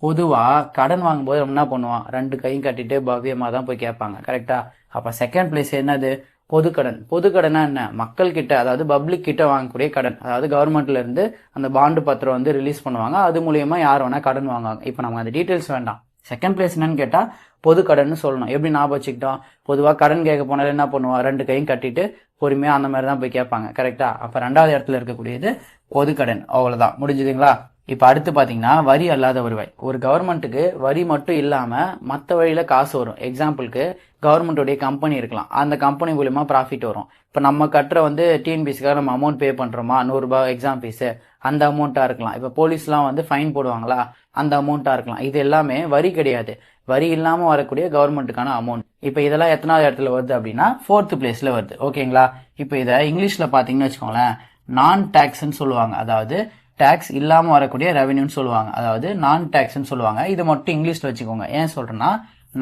பொதுவாக கடன் வாங்கும்போது நம்ம என்ன பண்ணுவோம்? 2 கையும் கட்டிட்டு பவ்யமாக தான் போய் கேட்பாங்க. கரெக்டா? அப்போ செகண்ட் பிளேஸ் என்னது? பொதுக்கடன். பொதுக்கடனா என்ன? மக்கள் கிட்ட, அதாவது பப்ளிக் கிட்ட வாங்கக்கூடிய கடன். அதாவது கவர்மெண்ட்ல இருந்து அந்த பாண்டு பத்திரம் வந்து ரிலீஸ் பண்ணுவாங்க, அது மூலியமா யார் வேணா கடன் வாங்குவாங்க. இப்போ நமக்கு அந்த டீட்டெயில்ஸ் வேண்டாம். செகண்ட் பிளேஸ் என்னன்னு கேட்டா பொது கடன் சொல்லணும். எப்படி ஞாபகம் வச்சுக்கிட்டோம்? பொதுவாக கடன் கேட்க போனாலும் என்ன பண்ணுவோம்? 2 கையும் கட்டிட்டு பொறுமையா அந்த மாதிரி தான் போய் கேட்பாங்க. கரெக்டா? அப்ப 2வது இடத்துல இருக்கக்கூடியது பொது கடன். அவ்வளவுதான். முடிஞ்சுதுங்களா? இப்ப அடுத்து பாத்தீங்கன்னா வரி அல்லாத வருவாய். ஒரு கவர்மெண்ட்டுக்கு வரி மட்டும் இல்லாம மற்ற வழியில காசு வரும். எக்ஸாம்பிளுக்கு கவர்மெண்டோடைய கம்பெனி இருக்கலாம், அந்த கம்பெனி மூலியமா ப்ராஃபிட் வரும். இப்ப நம்ம கட்டுற வந்து டிஎன்பிசிக்காக நம்ம அமௌண்ட் பே பண்றோமா, 100 ரூபாய் எக்ஸாம் ஃபீஸ், அந்த அமௌண்ட்டா இருக்கலாம். இப்ப போலீஸ்லாம் வந்து ஃபைன் போடுவாங்களா, அந்த அமௌண்ட்டா இருக்கலாம். இது எல்லாமே வரி கிடையாது, வரி இல்லாம வரக்கூடிய கவர்மெண்ட்டுக்கான அமௌண்ட். இப்ப இதெல்லாம் எத்தனாவது இடத்துல வருது அப்படின்னா 4th பிளேஸ்ல வருது. ஓகேங்களா? இப்ப இதை இங்கிலீஷ்ல பாத்தீங்கன்னு வச்சுக்கோங்களேன், நான் டாக்ஸ்ன்னு சொல்லுவாங்க. அதாவது டாக்ஸ் இல்லாம வரக்கூடிய ரெவென்யூன்னு சொல்லுவாங்க, அதாவது நான் டாக்ஸ்ன்னு சொல்லுவாங்க. இது மட்டும் இங்கிலீஷ்ல வச்சுக்கோங்க. ஏன் சொல்றேன்னா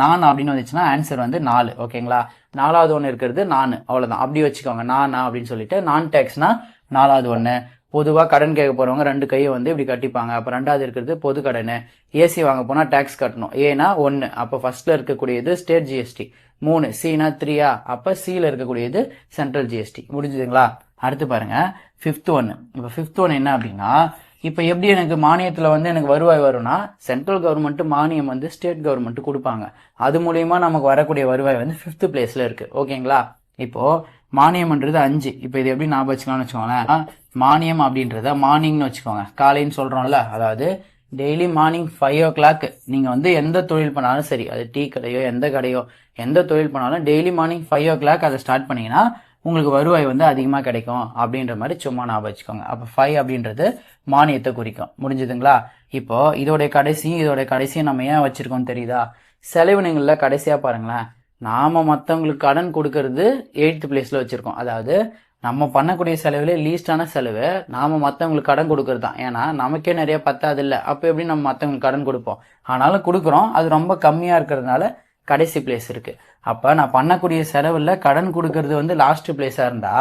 நான் அப்படின்னு வந்துச்சுன்னா ஆன்சர் வந்து 4. ஓகேங்களா? 4வது ஒன்று இருக்கிறது நான், அவ்வளவுதான். அப்படி வச்சுக்கோங்க. நான் அப்படின்னு சொல்லிட்டு நான் டாக்ஸ்னா 4வது ஒன்று. பொதுவாக கடன் கேட்க போறவங்க 2 கையை வந்து இப்படி கட்டிப்பாங்க. அப்போ 2வது இருக்கிறது பொது கடன். ஏசி வாங்க போனா டாக்ஸ் கட்டணும். ஏன்னா 1, அப்போ ஃபர்ஸ்ட்ல இருக்கக்கூடியது ஸ்டேட் ஜிஎஸ்டி. 3, சினா 3, அப்ப சில இருக்கக்கூடியது சென்ட்ரல் ஜிஎஸ்டி. முடிஞ்சுதுங்களா? அடுத்து பாருங்க 5th ஒன்று. இப்போ 5th ஒன்று என்ன அப்படின்னா, இப்போ எப்படி எனக்கு மானியத்தில் வந்து எனக்கு வருவாய் வரும்னா, சென்ட்ரல் கவர்மெண்ட் மானியம் வந்து ஸ்டேட் கவர்மெண்ட் கொடுப்பாங்க, அது மூலியமா நமக்கு வரக்கூடிய வருவாய் வந்து 5th பிளேஸ்ல இருக்கு. ஓகேங்களா? இப்போ மானியம்ன்றது 5. இப்போ இது எப்படி ஞாபகம் வச்சுக்கலாம்னு வச்சுக்கோங்களேன். மானியம் அப்படின்றத மார்னிங்னு வச்சுக்கோங்க, காலைன்னு சொல்றோம்ல. அதாவது டெய்லி மார்னிங் 5 o'clock நீங்க வந்து எந்த தொழில் பண்ணாலும் சரி, அது டீ கடையோ எந்த கடையோ எந்த தொழில் பண்ணாலும் டெய்லி மார்னிங் 5 o'clock அதை ஸ்டார்ட் பண்ணீங்கன்னா உங்களுக்கு வருவாய் வந்து அதிகமாக கிடைக்கும் அப்படின்ற மாதிரி சும்மா ஞாபகம் வச்சுக்கோங்க. அப்போ 5 அப்படின்றது மானியத்தை குறிக்கும். முடிஞ்சதுங்களா? இப்போ இதோடைய கடைசியும் நம்ம ஏன் வச்சிருக்கோம் தெரியுதா? செலவினங்கள்ல கடைசியா பாருங்களேன், நாம மற்றவங்களுக்கு கடன் கொடுக்கறது 8th பிளேஸ்ல வச்சிருக்கோம். அதாவது நம்ம பண்ணக்கூடிய செலவுல லீஸ்டான செலவு நாம மற்றவங்களுக்கு கடன் கொடுக்கறது தான். ஏன்னா நமக்கே நிறைய பத்தாது இல்லை, அப்போ எப்படி நம்ம மற்றவங்களுக்கு கடன் கொடுப்போம்? ஆனாலும் கொடுக்குறோம், அது ரொம்ப கம்மியா இருக்கிறதுனால கடைசி பிளேஸ் இருக்கு. அப்ப நான் பண்ணக்கூடிய செலவுல கடன் கொடுக்கறது வந்து லாஸ்ட் பிளேஸா இருந்தா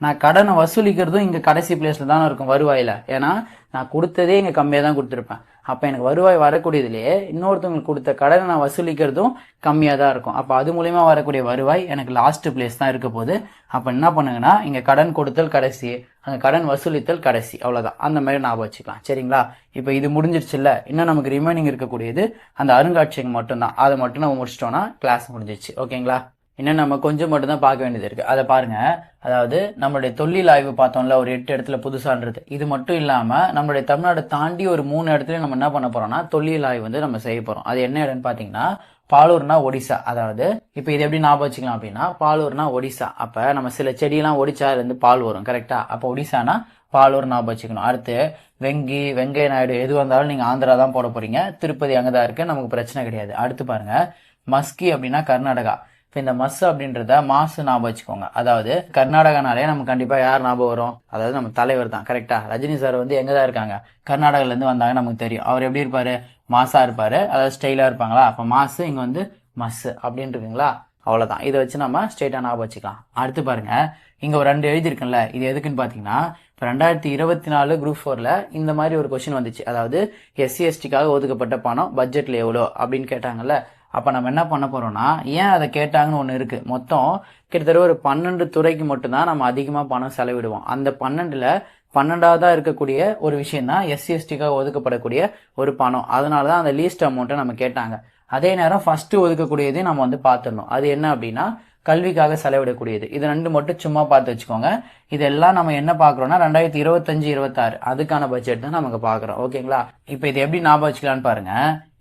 நான் கடனை வசூலிக்கிறதும் இங்க கடைசி பிளேஸ்ல தானே இருக்கும் வருவாயில. ஏன்னா நான் கொடுத்ததே இங்க கம்மியா தான் கொடுத்துருப்பேன். அப்ப எனக்கு வருவாய் வரக்கூடியதுலயே இன்னொருத்தவங்களுக்கு கொடுத்த கடனை நான் வசூலிக்கிறதும் கம்மியா தான் இருக்கும். அப்ப அது மூலியமா வரக்கூடிய வருவாய் எனக்கு லாஸ்ட் பிளேஸ் தான் இருக்க போகுது. அப்ப என்ன பண்ணுங்கன்னா இங்க கடன் கொடுத்தல் கடைசி, அங்க கடன் வசூலித்தல் கடைசி, அவ்வளவுதான். அந்த மாதிரி ஞாபகம் வச்சுக்கலாம். சரிங்களா? இப்ப இது முடிஞ்சிருச்சு இல்ல, இன்னும் நமக்கு ரிமைனிங் இருக்கக்கூடியது அந்த அருங்காட்சியகம் மட்டும்தான். அதை மட்டும் நம்ம முடிச்சிட்டோம்னா கிளாஸ் முடிஞ்சிருச்சு. ஓகேங்களா? இன்னும் நம்ம கொஞ்சம் மட்டும் தான் பார்க்க வேண்டியது இருக்கு. அதை பாருங்க. அதாவது நம்மளுடைய தொழில் ஆய்வு பார்த்தோம்ல, ஒரு 8 இடத்துல புதுசான்றது. இது மட்டும் இல்லாம நம்மளுடைய தமிழ்நாடு தாண்டி ஒரு 3 இடத்துல நம்ம என்ன பண்ண போறோம்னா தொழில் ஆய்வு வந்து நம்ம செய்ய போறோம். அது என்ன இடம்னு பாத்தீங்கன்னா பாலூர்னா ஒடிசா. அதாவது இப்ப இது எப்படி ஞாபகம் வச்சுக்கலாம் அப்படின்னா பாலூர்னா ஒடிசா. அப்ப நம்ம சில செடியெல்லாம் ஒடிச்சா இருந்து பால் வரும். கரெக்டா? அப்ப ஒடிசானா பாலூர் ஞாபகம் வச்சுக்கணும். அடுத்து வெங்கைய நாயுடு எது வந்தாலும் நீங்க ஆந்திரா தான் போட போறீங்க. திருப்பதி அங்கதான் இருக்கு, நமக்கு பிரச்சனை கிடையாது. அடுத்து பாருங்க மஸ்கி அப்படின்னா கர்நாடகா. இப்போ இந்த மஸ் அப்படின்றத மாசு ஞாபகம் வச்சுக்கோங்க. அதாவது கர்நாடகானாலே நமக்கு கண்டிப்பா யார் ஞாபகம் வரும்? அதாவது நம்ம தலைவர் தான். கரெக்டா? ரஜினி சார் வந்து எங்கதான் இருக்காங்க? கர்நாடகால இருந்து வந்தாங்க, நமக்கு தெரியும். அவர் எப்படி இருப்பாரு? மாசா இருப்பாரு, அதாவது ஸ்டைலா இருப்பாங்களா? அப்ப மாசு, இங்க வந்து மஸ் அப்படின்னு இருக்குங்களா? அவ்வளவுதான். இதை வச்சு நம்ம ஸ்ட்ரெயிட்டா ஞாபகம் வச்சுக்கலாம். அடுத்து பாருங்க, இங்க ஒரு 2 எழுதிருக்குல்ல, இது எதுக்குன்னு பாத்தீங்கன்னா இப்போ 2024 குரூப் 4ல இந்த மாதிரி ஒரு கொஸ்டின் வந்துச்சு. அதாவது SC STக்காக ஒதுக்கப்பட்ட பணம் பட்ஜெட்ல எவ்வளோ அப்படின்னு கேட்டாங்கல்ல. அப்ப நம்ம என்ன பண்ண போறோம்னா, ஏன் அதை கேட்டாங்கன்னு ஒண்ணு இருக்கு. மொத்தம் கிட்டத்தட்ட ஒரு 12 துறைக்கு மட்டும்தான் நம்ம அதிகமா பணம் செலவிடுவோம். அந்த 12ல 12வதா இருக்கக்கூடிய ஒரு விஷயம் தான் SC STக்காக ஒதுக்கப்படக்கூடிய ஒரு பணம். அதனாலதான் அந்த லீஸ்ட் அமௌண்ட்டை நம்ம கேட்டாங்க. அதே நேரம் ஃபர்ஸ்ட் ஒதுக்கக்கூடியதையும் நம்ம வந்து பார்த்துடணும். அது என்ன அப்படின்னா கல்விக்காக செலவிடக்கூடியது. இது 2 மட்டும் சும்மா பார்த்து வச்சுக்கோங்க. இதெல்லாம் நம்ம என்ன பாக்குறோம்னா 2025-26 அதுக்கான பட்ஜெட் தான் நமக்கு பாக்குறோம். ஓகேங்களா? இப்ப இது எப்படி ஞாபகம் வச்சுக்கலான்னு பாருங்க.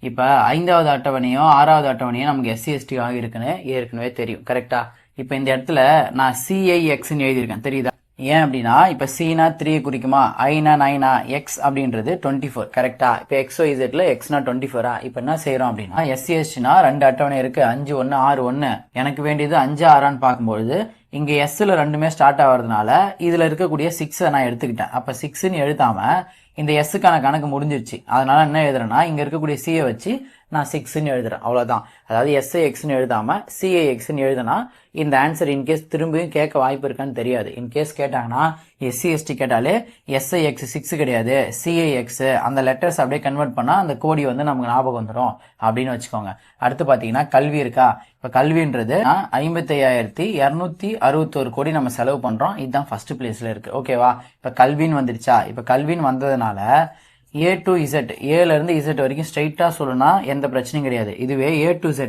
இப்ப 5வது அட்டவணையோ 6வது அட்டவணையோ நமக்கு SC ST ஆக இருக்குன்னு ஏற்கனவே தெரியும். கரெக்டா? இப்ப இந்த இடத்துல நான் CIXன்னு எழுதியிருக்கேன், தெரியுதா? ஏன் அப்படின்னா இப்ப C-னா 3 குறிக்குமா, I-னா 9-ஆ, X அப்படின்றது 24. கரெக்டா? இப்ப XYZல X-னா 24-ஆ? இப்ப என்ன செய்யறோம் அப்படின்னா SC ST-னா 2 அட்டவணை இருக்கு, 5 1 6 1. எனக்கு வேண்டியது 5 6 பார்க்கும்போது இங்க S-ல 2மே ஸ்டார்ட் ஆகிறதுனால இதுல இருக்கக்கூடிய 6 நான் எடுத்துக்கிட்டேன். அப்ப 6ன்னு எழுதாம இந்த S-க்கான கணக்கு முடிஞ்சிருச்சு. அதனால என்ன எழுதுறேன்னா இங்க இருக்கக்கூடிய C-யை வச்சு நான் 6ன்னு எழுதுறேன். அவ்வளவுதான். அதாவது SIXன்னு எழுதாம CIXன்னு எழுதுனா இந்த ஆன்சர் இன்கேஸ் திரும்பியும் கேட்க வாய்ப்பு இருக்கான்னு தெரியாது. இன்கேஸ் கேட்டாங்கன்னா SC ST கேட்டாலே SIX 6 கிடையாது, CIX அந்த லெட்டர்ஸ் அப்படியே கன்வெர்ட் பண்ணா அந்த கோடி வந்து நமக்கு ஞாபகம் வந்துடும் அப்படின்னு வச்சுக்கோங்க. அடுத்து பாத்தீங்கன்னா கல்வி இருக்கா. இப்ப கல்வின்றது 55,261 கோடி நம்ம செலவு பண்றோம். இதுதான் ஃபர்ஸ்ட் பிளேஸ்ல இருக்கு. ஓகேவா? இப்ப கல்வின்னு வந்துருச்சா? இப்ப கல்வின்னு வந்ததுனால A to Z, ஏல இருந்து Z வரைக்கும் ஸ்ட்ரைட்டா சொல்லுனா எந்த பிரச்சனையும் கிடையாது. இதுவே A to Z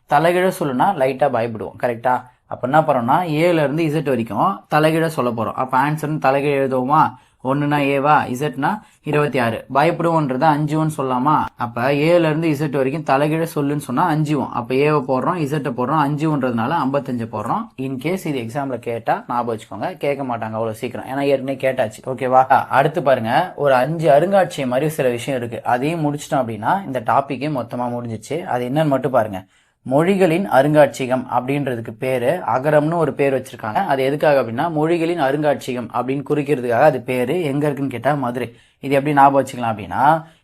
தலைகீழ சொல்லுனா லைட்டா பயப்படுவோம். கரெக்டா? அப்ப என்ன பண்றோம்னா ஏல இருந்து Z வரைக்கும் தலைகீழ சொல்ல போறோம். அப்ப ஆன்சர் தலைகீழ எழுதுவோமா? 1னா ஏவா, Z-னா 26. பயப்படுவோன்றது 5 சொல்லலாமா? அப்ப ஏல இருந்து Z வரைக்கும் தலைகீழ சொல்லுன்னு சொன்னா 5. அப்ப ஏவை போடுறோம், Z போடுறோம், 5ன்றதுனால 55 போடுறோம். இன்கேஸ் இது எக்ஸாம்ல கேட்டா ஞாபகம் வச்சுக்கோங்க, கேட்க மாட்டாங்க அவ்வளவு சீக்கிரம், ஏன்னா ஏற்கனவே கேட்டாச்சு. ஓகேவா? அடுத்து பாருங்க, ஒரு 5 அருங்காட்சியம் மாதிரி சில விஷயம் இருக்கு. அதையும் முடிச்சிட்டோம் அப்படின்னா இந்த டாபிக்கே மொத்தமா முடிஞ்சிச்சு. அது என்னன்னு மட்டும் பாருங்க. மொழிகளின் அருங்காட்சியகம் அப்படின்றதுக்கு பேரு அகரம்னு ஒரு பேர் வச்சிருக்காங்க. அது எதுக்காக அப்படின்னா மொழிகளின் அருங்காட்சியகம் அப்படின்னு குறிக்கிறதுக்காக அது பேரு. எங்க இருக்குன்னு கேட்டா மதுரை. இது எப்படி ஞாபகம் வச்சுக்கலாம் அப்படின்னா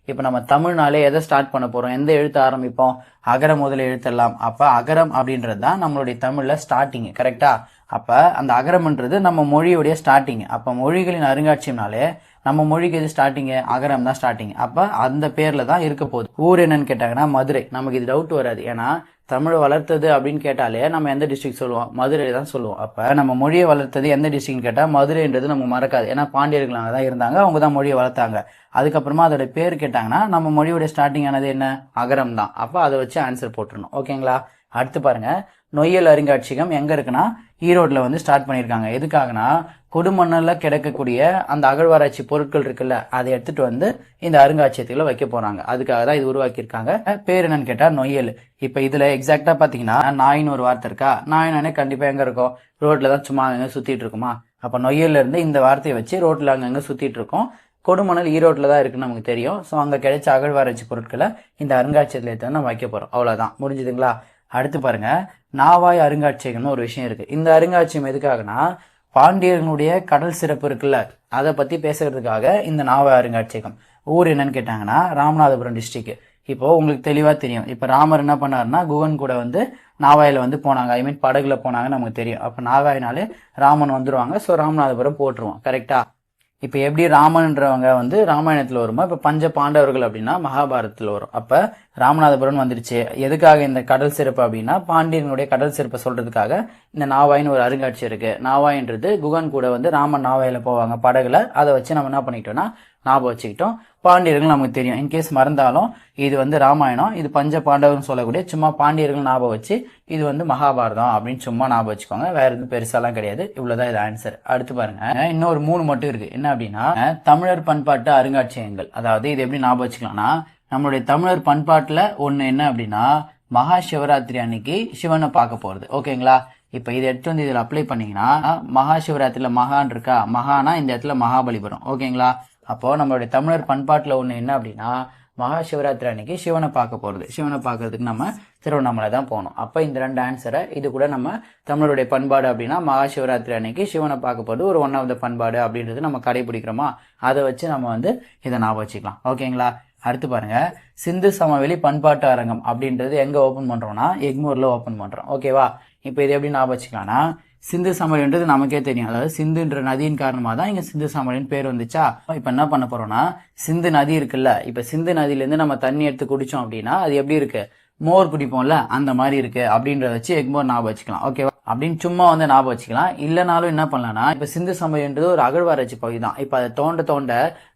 இப்ப நம்ம தமிழ்னாலே எதை ஸ்டார்ட் பண்ண போறோம், எந்த எழுத்து ஆரம்பிப்போம்? அகர முதல எழுத்தெல்லாம். அப்ப அகரம் அப்படின்றது தான் நம்மளுடைய தமிழ்ல ஸ்டார்டிங். கரெக்டா? அப்ப அந்த அகரம்ன்றது நம்ம மொழியுடைய ஸ்டார்டிங். அப்ப மொழிகளின் அருங்காட்சியம்னாலே நம்ம மொழிக்கு எது ஸ்டார்டிங்? அகரம் தான் ஸ்டார்டிங். அப்ப அந்த பேர்ல தான் இருக்க போகுது. ஊர் என்னன்னு கேட்டாங்கன்னா மதுரை. நமக்கு இது டவுட் வராது, ஏன்னா தமிழை வளர்த்தது அப்படின்னு கேட்டாலே நம்ம எந்த டிஸ்ட்ரிக்ட் சொல்லுவோம்? மதுரை தான் சொல்லுவோம். அப்ப நம்ம மொழியை வளர்த்தது எந்த டிஸ்ட்ரிக்ட் கேட்டா மதுரைன்றது நமக்கு மறக்காது, ஏன்னா பாண்டியர்கள் அங்கதான் இருந்தாங்க, அவங்க தான் மொழியை வளர்த்தாங்க. அதுக்கப்புறமா அதோட பேர் கேட்டாங்கன்னா நம்ம மொழியோட ஸ்டார்டிங் ஆனது என்ன? அகரம் தான். அப்ப அதை வச்சு ஆன்சர் போட்டுருணும். ஓகேங்களா? அடுத்து பாருங்க, நொய்யல் அருங்காட்சியகம் எங்க இருக்குன்னா ஈரோட்ல வந்து ஸ்டார்ட் பண்ணிருக்காங்க. எதுக்காகனா கொடுமண்ணல்ல கிடைக்கக்கூடிய அந்த அகழ்வாராய்ச்சி பொருட்கள் இருக்குல்ல, அதை எடுத்துட்டு வந்து இந்த அருங்காட்சியகத்துல வைக்க போறாங்க. அதுக்காக தான் இது உருவாக்கியிருக்காங்க. பேர் என்னன்னு கேட்டா நொய்யல். இப்ப இதுல எக்ஸாக்டா பாத்தீங்கன்னா நாயின்னு ஒரு வார்த்தை இருக்கா. நாயினானே கண்டிப்பா எங்க இருக்கும்? ரோட்ல தான் சும்மா அங்க சுத்திட்டு இருக்குமா? அப்ப நொய்யல்ல இருந்து இந்த வார்த்தையை வச்சு ரோட்ல அங்கங்க சுத்திட்டு இருக்கோம். கொடுமணல் ஈரோட்ல தான் இருக்குன்னு நமக்கு தெரியும். ஸோ அங்க கிடைச்ச அகழ்வாராய்ச்சி பொருட்களை இந்த அருங்காட்சியகத்துல எடுத்து நம்ம வைக்க போறோம். அவ்வளவுதான், முடிஞ்சுதுங்களா? அடுத்து பாருங்க, நாவாய் அருங்காட்சியகம்னு ஒரு விஷயம் இருக்கு. இந்த அருங்காட்சியகம் எதுக்காகனா பாண்டியர்களுடைய கடல் சிறப்பு இருக்குல்ல, அதை பத்தி பேசுறதுக்காக இந்த நாவாய் அருங்காட்சியகம். ஊர் என்னன்னு கேட்டாங்கன்னா ராமநாதபுரம் டிஸ்ட்ரிக்ட். இப்போ உங்களுக்கு தெளிவா தெரியும், இப்ப ராமர் என்ன பண்ணாருன்னா குகன் கூட வந்து நாவாயில வந்து போனாங்க, ஐ மீன் படகுல போனாங்கன்னு நமக்கு தெரியும். அப்ப நாவாயினாலே ராமன் வந்துருவாங்க. ஸோ ராமநாதபுரம் போட்டுருவோம். கரெக்டா? இப்ப எப்படி ராமன்றவங்க வந்து ராமாயணத்துல வருமோ, இப்ப பஞ்ச பாண்டவர்கள் அப்படின்னா மகாபாரதத்துல வரும். அப்ப ராமநாதபுரம் வந்துருச்சு. எதுக்காக இந்த கடல் சிறப்பு அப்படின்னா பாண்டியனுடைய கடல் சிறப்பை சொல்றதுக்காக இந்த நாவாயின்னு ஒரு அருங்காட்சி இருக்கு. நாவாயின்றது குகன் கூட வந்து ராமன் நாவாயில போவாங்க படகுல. அதை வச்சு நம்ம என்ன பண்ணிட்டோம்னா ஞாபகம் வச்சுக்கிட்டோம். பாண்டியர்கள் நமக்கு தெரியும். இன்கேஸ் மறந்தாலும் இது வந்து ராமாயணம், இது பஞ்ச பாண்டவர்னு சொல்லக்கூடிய சும்மா பாண்டியர்கள் ஞாபகம் வச்சு இது வந்து மகாபாரதம் அப்படின்னு சும்மா ஞாபகம் வச்சுக்கோங்க. வேற எதுவும் பெருசாலாம் கிடையாது. இவ்வளவுதான் இது ஆன்சர். அடுத்து பாருங்க, இன்னொரு 3 மட்டும் இருக்கு. என்ன அப்படின்னா தமிழர் பண்பாட்டு அருங்காட்சியகங்கள். அதாவது இது எப்படி ஞாபகம் வச்சுக்கலாம்னா நம்மளுடைய தமிழர் பண்பாட்டுல ஒண்ணு என்ன அப்படின்னா மகா சிவராத்திரி அன்னைக்கு சிவனை பார்க்க போறது. ஓகேங்களா? இப்ப இதை எடுத்து வந்து இதுல அப்ளை பண்ணீங்கன்னா மகா சிவராத்திரியில மகான் இருக்கா, மகானா இந்த இடத்துல மகாபலிபுரம். ஓகேங்களா? அப்போ நம்மளுடைய தமிழர் பண்பாட்டுல ஒண்ணு என்ன அப்படின்னா மகா சிவராத்திரி அன்னைக்கு சிவனை பார்க்க போறது. சிவனை பார்க்கறதுக்கு நம்ம திருவண்ணாமலை தான் போகணும். அப்ப இந்த 2 ஆன்சரை இது கூட நம்ம தமிழருடைய பண்பாடு அப்படின்னா மகா சிவராத்திரி அன்னைக்கு சிவனை பார்க்க போறது ஒரு ஒன் ஆஃப் த பண்பாடு அப்படின்றது நம்ம கடைபிடிக்கிறோமா, அதை வச்சு நம்ம வந்து இதை ஞாபகம் வச்சுக்கலாம். ஓகேங்களா? அடுத்து பாருங்க, சிந்து சமவெளி பண்பாட்டு அரங்கம் அப்படின்றது எங்க ஓபன் பண்றோம்னா எக்மூர்ல ஓபன் பண்றோம். ஓகேவா? இப்ப இது எப்படி ஞாபகம் வச்சுக்கலாம்னா சிந்து சமவெளின்றது நமக்கே தெரியும். அதாவது சிந்துன்ற நதியின் காரணமா தான் இங்க சிந்து சமவெளின்னு பேர் வந்துச்சா. இப்ப என்ன பண்ண போறோம்னா சிந்து நதி இருக்குல்ல, இப்ப சிந்து நதியில இருந்து நம்ம தண்ணி எடுத்து குடிச்சோம் அப்படின்னா அது எப்படி இருக்கு, மோர் குடிப்போம்ல அந்த மாதிரி இருக்கு அப்படின்றத வச்சு எக்மோர் ஞாபகம் வச்சுக்கலாம். ஓகேவா? அப்படின்னு சும்மா வந்து ஞாபகம் வச்சுக்கலாம். இல்லைனாலும் என்ன பண்ணலாம்னா இப்ப சிந்து சமவெளின்றது ஒரு அகழ்வாராய்ச்சி பகுதி தான். இப்ப அதை தோண்ட தோண்ட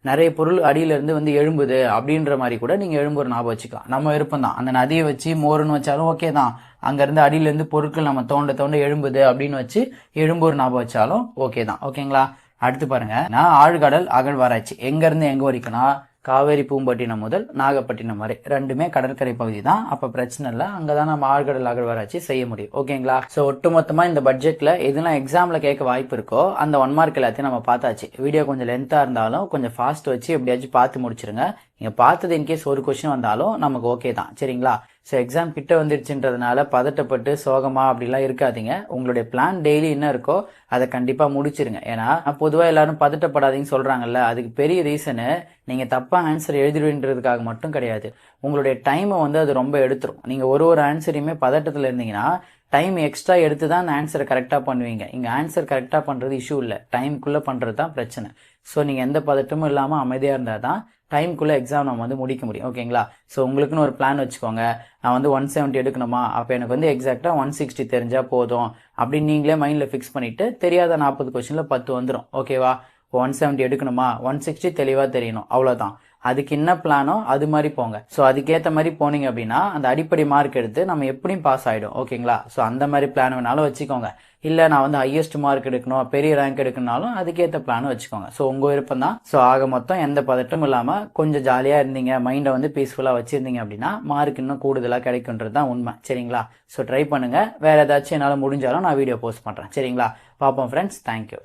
நிறைய பொருள் அடியில இருந்து வந்து எழும்புது அப்படின்ற மாதிரி கூட நீங்க எழும்பூர் ஞாபகம் வச்சுக்கலாம். நம்ம விருப்பம் தான். அந்த நதியை வச்சு மோர்னு வச்சாலும் ஓகே தான். அங்க இருந்து அடியில இருந்து பொருட்கள் நம்ம தோண்ட தோண்ட எழும்புது அப்படின்னு வச்சு எழும்பூர் ஞாபகம் வச்சாலும் ஓகே தான். ஓகேங்களா? அடுத்து பாருங்க, நான் ஆழ்கடல் அகழ்வாராய்ச்சி எங்க இருந்து எங்க வரைக்கும்னா காவேரி பூம்பட்டினம் முதல் நாகப்பட்டினம் வரை 2மே கடற்கரை பகுதி தான். அப்ப பிரச்சனை இல்லை, அங்கதான் நம்ம ஆழ்கடல் அகழ்வாராய்ச்சி செய்ய முடியும். ஓகேங்களா? சோ ஒட்டுமொத்தமா இந்த பட்ஜெட்ல எதுலாம் எக்ஸாம்ல கேட்க வாய்ப்பு இருக்கோ அந்த 1 மார்க் எல்லாத்தையும் நம்ம பார்த்தாச்சு. வீடியோ கொஞ்சம் லென்த்தா இருந்தாலும் கொஞ்சம் ஃபாஸ்ட் வச்சு எப்படியாச்சும் பார்த்து முடிச்சிருங்க. நீங்க பார்த்தது இன்கேஸ் ஒரு கொஸ்டின் வந்தாலும் நமக்கு ஓகே தான். சரிங்களா? ஸோ எக்ஸாம் கிட்ட வந்துருச்சுன்றதுனால பதட்டப்பட்டு சோகமா அப்படிலாம் இருக்காதீங்க. உங்களுடைய பிளான் டெய்லி என்ன இருக்கோ அதை கண்டிப்பா முடிச்சிருங்க. ஏன்னா பொதுவா எல்லாரும் பதட்டப்படாதீங்கன்னு சொல்றாங்கல்ல, அதுக்கு பெரிய ரீசனு நீங்க தப்பா ஆன்சர் எழுதிடுன்றதுக்காக மட்டும் கிடையாது. உங்களுடைய டைமை வந்து அது ரொம்ப எடுத்துரும். நீங்க ஒரு ஆன்சரையுமே பதட்டத்துல இருந்தீங்கன்னா டைம் எக்ஸ்ட்ரா எடுத்து தான் அந்த ஆன்சரை கரெக்டா பண்ணுவீங்க. இங்க ஆன்சர் கரெக்டா பண்றது இஷ்யூ இல்லை, டைம்குள்ள பண்றது தான் பிரச்சனை. ஸோ நீங்க எந்த பதட்டமும் இல்லாம அமைதியா இருந்தா தான் டைம்குள்ள எக்ஸாம் நம்ம வந்து முடிக்க முடியும். ஓகேங்களா? ஸோ உங்களுக்குன்னு ஒரு பிளான் வச்சுக்கோங்க. நான் வந்து 170 எடுக்கணுமா, அப்போ எனக்கு வந்து எக்ஸாக்டா 160 தெரிஞ்சா போதும் அப்படின்னு நீங்களே மைண்ட்ல ஃபிக்ஸ் பண்ணிட்டு தெரியாத 40 கொஸ்டின்ல 10 வந்துடும். ஓகேவா? 170 எடுக்கணுமா, 160 தெளிவா தெரியணும், அவ்வளவுதான். அதுக்கு என்ன பிளானோ அது மாதிரி போங்க. ஸோ அதுக்கேற்ற மாதிரி போனீங்க அப்படின்னா அந்த அடிப்படை மார்க் எடுத்து நம்ம எப்படியும் பாஸ் ஆயிடும். ஓகேங்களா? ஸோ அந்த மாதிரி பிளான் வேணாலும் வச்சுக்கோங்க. இல்ல நான் வந்து ஹையஸ்ட் மார்க் எடுக்கணும், பெரிய ரேங்க் எடுக்கணும்னாலும் அதுக்கேற்ற பிளான் வச்சுக்கோங்க. ஸோ உங்க விருப்பம் தான். ஸோ ஆக மொத்தம் எந்த பதட்டமும் இல்லாம கொஞ்சம் ஜாலியா இருந்தீங்க, மைண்டை வந்து பீஸ்ஃபுல்லா வச்சிருந்தீங்க அப்படின்னா மார்க் இன்னும் கூடுதலா கிடைக்குன்றது தான் உண்மை. சரிங்களா? ஸோ ட்ரை பண்ணுங்க. வேற ஏதாச்சும் என்னால முடிஞ்சாலும் நான் வீடியோ போஸ்ட் பண்றேன். சரிங்களா? பார்ப்போம் ஃப்ரெண்ட்ஸ். தேங்க்யூ.